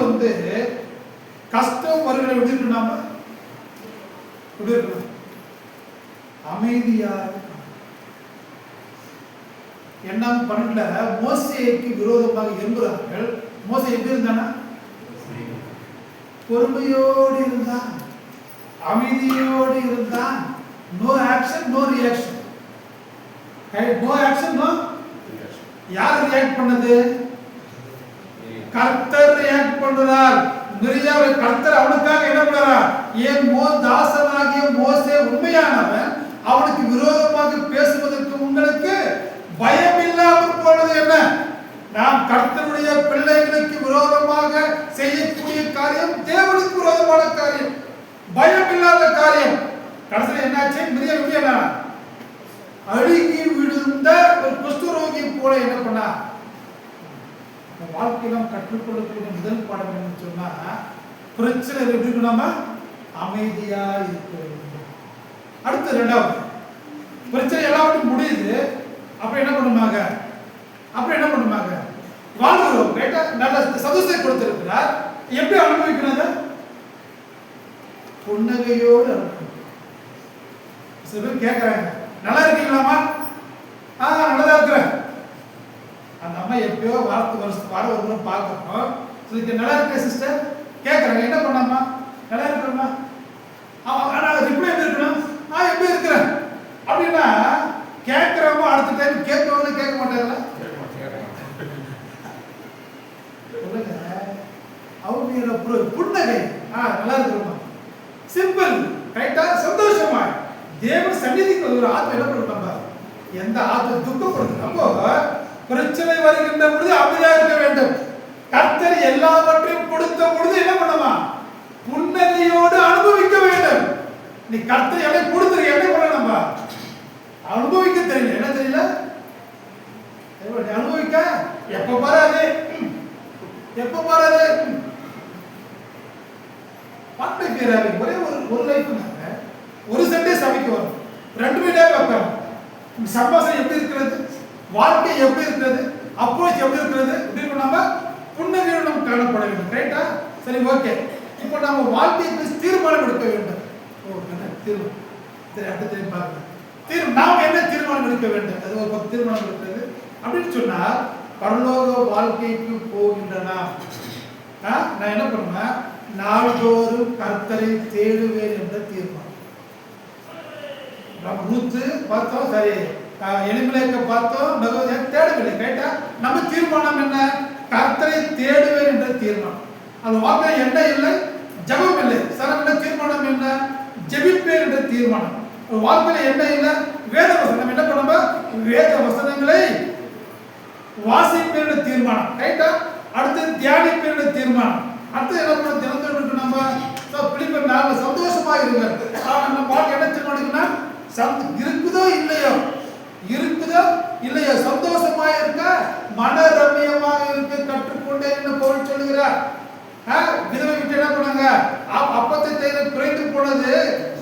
Speaker 3: வந்து கஷ்டம் வருகிற எப்படி இருக்கணும்? எப்படி இருக்கணும்? அமைதியா. என்ன பண்ணல, மோசேக்கு விரோதமாக எழும்புறார்கள். மோசே எப்படி இருந்தானா? பொறுமையோடு இருந்தான், அமைதியோடு இருந்தான். No action no reaction. No action no. யார் ரியாக்ட் பண்ணது? கர்த்தர் ரியாக்ட் பண்றார். மிரியாவை கர்த்தர் அவனுக்காக என்ன பண்றார்? ஏன் தாசனாகிய மோசே உண்மையானவன், அவனுக்கு விரோதமாக பேசுவதற்கு உங்களுக்கு பயம் இல்லாமல் போனது என்ன? நாம் கர்த்தருடைய பிள்ளைகளுக்கு விரோதமாக செய்யக்கூடிய காரியம் தேவனுக்கு விரோதமான காரியம், பயம் இல்லாத காரியம். கடைசியில் என்னாச்சு? மிரியா எப்படி அழுகி விழுந்த ஒரு குஷ்டரோகி போல என்ன பண்ணா? வாழ்க்கையில கற்றுக்கொள்ளக்கூடிய முதல் பாடம் என்னன்னு சொன்னா, பிரச்சனை எப்படி இருக்கணுமா? அமைதியா இருக்க வேண்டும். அடுத்து ரெண்டாவது, பிரச்சனை எல்லாவற்றும் முடியுது. அப்புறம் என்ன பண்ணுவாங்க? வாழ்கிறோம். நல்ல சந்தோஷத்தை கொடுத்திருக்கிறார். எப்படி அனுபவிக்கணும்? புன்னகையோடு அனுபவிக்கணும். சில பேர் கேட்கிறாங்க, நல்லா இருக்கீங்களாமா? நல்லதா இருக்கிறேன். அந்த அம்மா எப்பயோ வார ஒரு முறை பார்க்கணும். நல்லா இருக்க சிஸ்டர் கேட்குறாங்க, என்ன பண்ணாமா? நல்லா இருக்கிறோமா? ரிப்ளை எப்படி இருக்கணும்? எப்படி இருக்கிறேன் அப்படின்னா கேட்கிறவங்க அடுத்த டைம் கேட்கவங்க கேட்க மாட்டாங்களா? சொல்லுங்க. அவங்க புன்னகை, நல்லா இருக்கிறோமா, சிம்பிள், ரைட்டா, சந்தோஷமா தேவன் சந்நிதிக்கு ஒரு ஆத்மா என்ன பண்ணணும்? எந்த ஆத்மா துக்கப்படுது? அப்போ பிரச்சனை வருகின்ற பொழுது அமைதியாக இருக்க வேண்டும். கர்த்தர் எல்லாவற்றையும் கொடுத்த பொழுது என்ன பண்ணுமா? புன்னகையோடு அனுபவிக்க வேண்டும். நீ கர்த்தர் எல்லாம் கொடுத்துரு, என்ன பண்ண நம்ம அனுபவிக்க தெரியல. என்ன தெரியல? அனுபவிக்க எப்ப பாராது, எப்ப பாராது பட்டு பேராது. ஒரே ஒரு லைஃப் ஒரு சண்டே சபைக்கு வரும், 2 மணி நேரம் வைக்கிறோம். சம்பாசம் எப்படி இருக்கிறது, வாழ்க்கை எப்படி இருக்கிறது, அப்ரோச் எப்படி இருக்கிறது இப்படி நம்ம புன்னகையோடு நம்ம காணப்பட வேண்டும். ரைட்டா? சரி, ஓகே. இப்போ நம்ம வாழ்க்கைக்கு தீர்மானம் எடுக்க வேண்டும். தீர்மானம் சரி, அடுத்த டைம் பார்க்கலாம். நாம் என்ன தீர்மானம் எடுக்க வேண்டும், அது ஒரு தீர்மானம் எடுக்கிறது அப்படின்னு சொன்னா, பரலோக வாழ்க்கைக்கு போகின்றனா நான் என்ன பண்ணுவேன், நாள்தோறும் கர்த்தரை தேடுவேன் என்ற தீர்மானம். நம்ம ரூத்து பார்த்தோம், சரி எலிமெலேக்க பார்த்தோம், தேடவில்லை. ரைட்டா? நம்ம தீர்மானம் என்ன, கர்த்தரை தேடுவேன் என்ற தீர்மானம். அது வார்த்தை என்ன இல்லை, ஜெபம் இல்லை. சரவண தீர்மானம் என்ன, ஜெபிப்பேன் என்ற தீர்மானம். வாழ்க்கையில என்ன இல்லை, வேத வசனம். என்ன பண்ணுவோம், வேத வசனங்களை வாசிப்பேன் என்ற தீர்மானம். ரைட்டா? அடுத்து தியானிப்பேன் என்ற தீர்மானம். அடுத்து என்ன பண்ண, தினந்தோறும் நம்ம பிலிப்பியர் 4 சந்தோஷமா இருங்க. நம்ம பாட்டு என்ன தீர்மானிக்கணும்னா, இருக்குதோ இல்லையோ, இருக்குதோ இல்லையோ சந்தோஷமா இருக்க, மன ரம்யமாக இருக்க கற்றுக்கொண்டே என்று பொருள் சொல்லுகிறார். விதவை விட்டு என்ன பண்ணாங்க, அப்பத்தை தேவை குறைந்து போனது,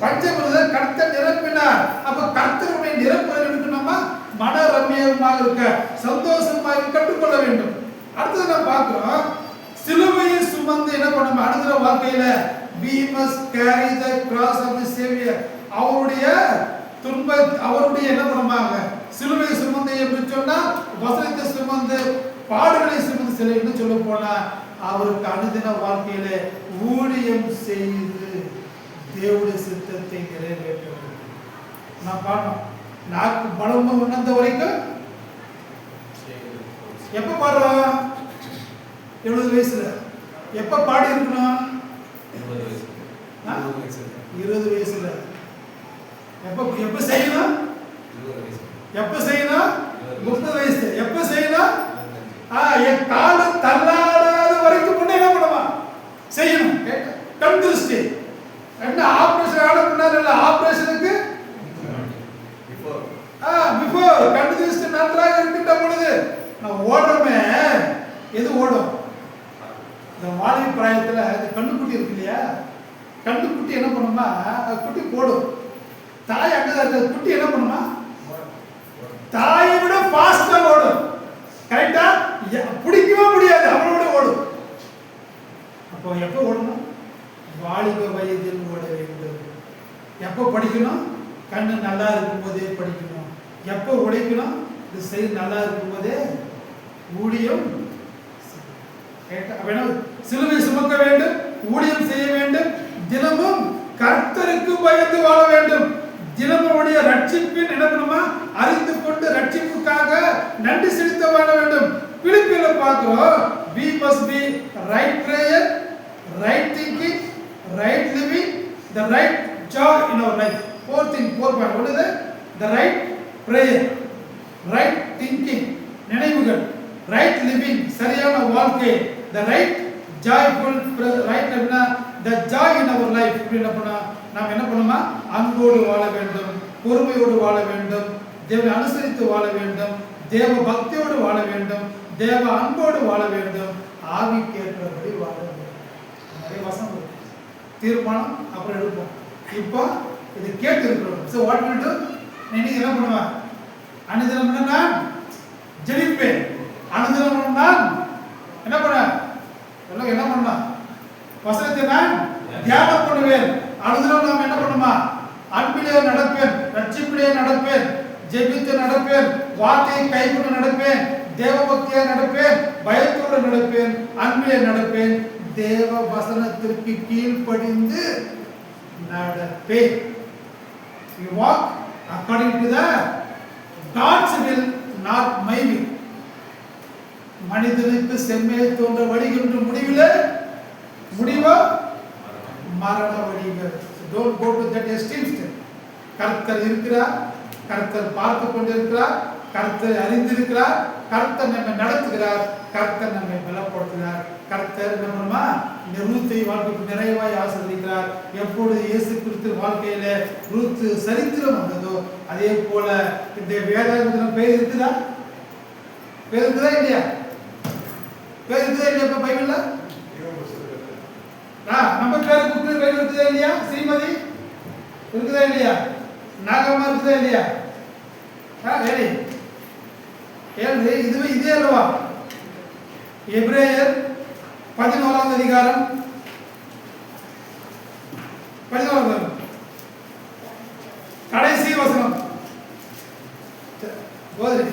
Speaker 3: பஞ்சமிருதர் கர்த்தர் நிரப்பினார். அப்ப கர்த்தருடைய நிரப்புவதற்கு நம்ம மன ரம்யமாக இருக்க, சந்தோஷமாக இருக்க கற்றுக்கொள்ள வேண்டும். அடுத்தது நம்ம பார்க்கிறோம், சிலுவையை சுமந்து என்ன பண்ணணும் அடுத்த வாழ்க்கையில, we must carry the cross of the Savior. அவருடைய துன்ப, அவருடைய என்ன பண்ணுவாங்க, சிலுவையை சுமந்து எப்படி சொன்னா, வசனத்தை சுமந்து, பாடுகளை சுமந்து செல்ல என்று சொல்ல போனா, அவருக்கு அனுதின வாழ்க்கையில ஊழியம் செய்து தேவனுடைய சித்தத்தை நிறைவேற்ற வேண்டும். நான் பாடணும், நாக்கு பலம் உணர்ந்த வரைக்கும் எப்ப பாடுறோம், 70 வயசுல. எப்ப பாடி இருக்கணும், 20 வயசுல. எப்ப செய்யணும், எப்ப செய்யணும், 30 வயசு. எப்ப செய்யணும், என் காலம் தள்ளாடாத வரைக்கும் முன்னே என்ன பண்ணுவான் செய்யணும். கண் திருஷ்டி என்ன ஆபரேஷன் ஆன முன்னாடி இல்ல, ஆபரேஷனுக்கு பிஃபோர் கண் திருஷ்டி நன்றாக இருக்கின்ற பொழுது நான் ஓடுறோமே, எது ஓடும், இந்த வாழை பிராயத்துல கண்ணுக்குட்டி இருக்கு இல்லையா, கண்ணுக்குட்டி என்ன பண்ணுமா, குட்டி போடும். தாய் அங்கதான் இருக்க, குட்டி என்ன பண்ணுமா, தாயை விட ஃபாஸ்டா ஓடும். கரெக்டா? பிடிக்கவே முடியாது, அவனோட ஓடும். அப்போ எப்போ ஓடணும், வாலிப வயதில் ஓட வேண்டும். எப்போ படிக்கணும், கண்ணு நல்லா இருக்கும் போதே படிக்கணும். எப்போ உழைக்கணும், இது செய்ய நல்லா இருக்கும் போதே ஊழியம். சிலுவை சுமக்க வேண்டும், ஊழியம் செய்ய வேண்டும், தினமும் கர்த்தருக்கு பயந்து வாழ வேண்டும். தினமுடைய ரட்சிப்பின் என்ன பண்ணுமா, அறிந்து கொண்டு ரட்சிப்புக்காக நன்றி செலுத்த வாழ வேண்டும். பிலிப்பியர்ல பார்க்கிறோம், we must be right prayer, right thinking, right living, the right joy in our life. 4.1 what is it? The right prayer, right thinking, நினைவுகள், right living சரியான வாழ்க்கை, the right joyful, right the joy in our life. என்ன பண்ணா, நாம் என்ன பண்ணுமா, அன்போடு வாழ வேண்டும், பொறுமையோடு வாழ வேண்டும், தேவனை அனுசரித்து வாழ வேண்டும், தேவ பக்தியோடு வாழ வேண்டும், தேவ அன்போடு வாழ வேண்டும், ஆவிக்கேற்றபடி வாழ வேண்டும். நிறைய வசனம் தீர்மானம் அப்புறம் எடுப்போம். இப்போ இது கேட்டு இருக்கிறோம். ஸோ வாட் வில் டு, இன்னைக்கு என்ன பண்ணுவேன், அனுதினம் நான் ஜெபிப்பேன், அனுதினம் நான் என்ன பண்ணுவேன், எல்லாம் என்ன பண்ணலாம், வசனத்தை நான் தியானம் பண்ணுவேன். அனுதினம் நாம் என்ன பண்ணுமா, அன்பிலே நடப்பேன், ரட்சிப்பிலே நடப்பேன், ஜெபித்து நடப்பேன், வார்த்தையை கைக்கொண்டு நடப்பேன், தேவ பக்தியா நடப்பேன், பயத்தோடு நடப்பேன், அன்பிலே நடப்பேன், தேவ வசனத்திற்கு கீழ்ப்படிந்து நடப்பேன். You walk according to the God's will, not my will. மனிதனுக்கு செம்மையை தோன்ற வழிகின்ற முடிவில் முடிவா மரண வழிகள். Don't go to that extreme step. கர்த்தர் இருக்கிறார், கர்த்தர் பார்த்து கொண்டிருக்கிறார், கர்த்தர் அறிந்திருக்கிறார், கர்த்தர் நம்மை நடத்துகிறார், கர்த்தர் நம்மை பலப்படுத்துகிறார். கர்த்தர் நம்மமா இந்த ரூத்தை வாழ்க்கைக்கு நிறைவாய் ஆசீர்வதிக்கிறார். எப்பொழுது இயேசு கிறிஸ்து வாழ்க்கையில ரூத்து சரித்திரம் வந்ததோ அதே போல இந்த வேதாகமத்துல பேர் இருக்குதா? பேர் இருக்குதா இல்லையா? பேர் இருக்குதா இல்லையா? இப்ப பைபிள்ல நம்ம பேர் கொடுத்து பேர் இருக்குதா இல்லையா? ஸ்ரீமதி இருக்குதா இல்லையா? நாகம்மா இருக்குதா இல்லையா? ரெடி ஏழு இதுவே இதே அல்லவா? எபிரேயர் 11ஆம் அதிகாரம் 11 கடைசி வசனம். ಓದ್ರಿ.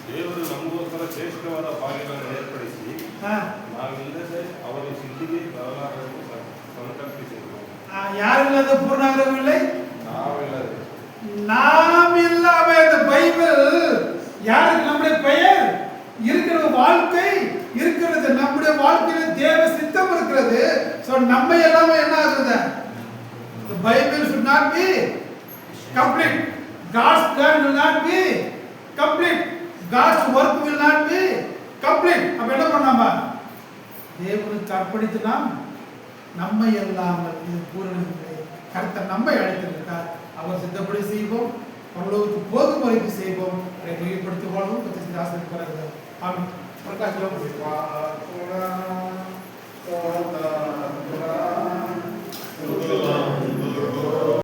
Speaker 4: ದೇವರು ನಮಗೋಸ್ಕರ ಶ್ರೇಷ್ಠವಾದ ಭಾಗ್ಯಗಳನ್ನು ಏರ್ಪಡಿಸಿ ನಾವಿಲ್ಲದೆ ಅವರು ಸಿದ್ಧಿಗೆ ಬರಲಾರದೆಂದು ಸಂಕಲ್ಪಿಸಿದರು.
Speaker 3: ಯಾರಿಲ್ಲದ ಪೂರ್ಣಾಗ್ರಹವಿல்லை?
Speaker 4: நாவில்லது.
Speaker 3: நாம் இல்லாம இந்த பைபிள் யாருக்கு நம்முடைய பெயர் இருக்கிற வாழ்க்கை இருக்கிறது, நம்முடைய வாழ்க்கையில தேவ சித்தம் இருக்கிறது. சோ நம்ம எல்லாமே என்ன ஆகுது? The Bible should not be complete. God's plan will not be complete. God's work will not be complete. அப்ப என்ன பண்ணாம தேவனுக்கு அர்ப்பணித்து நாம் நம்மை இல்லாமல் இது பூரணமில்லை. கர்த்தர் நம்மை அழைத்திருக்கிறார். அவர் சித்தப்படி செய்வோம், அவ்வளவுக்கு போதும் வரைக்கும் செய்வோம், அதை வெளிப்படுத்தி வாழ்வோம். ஆமென். பிரகாஷ்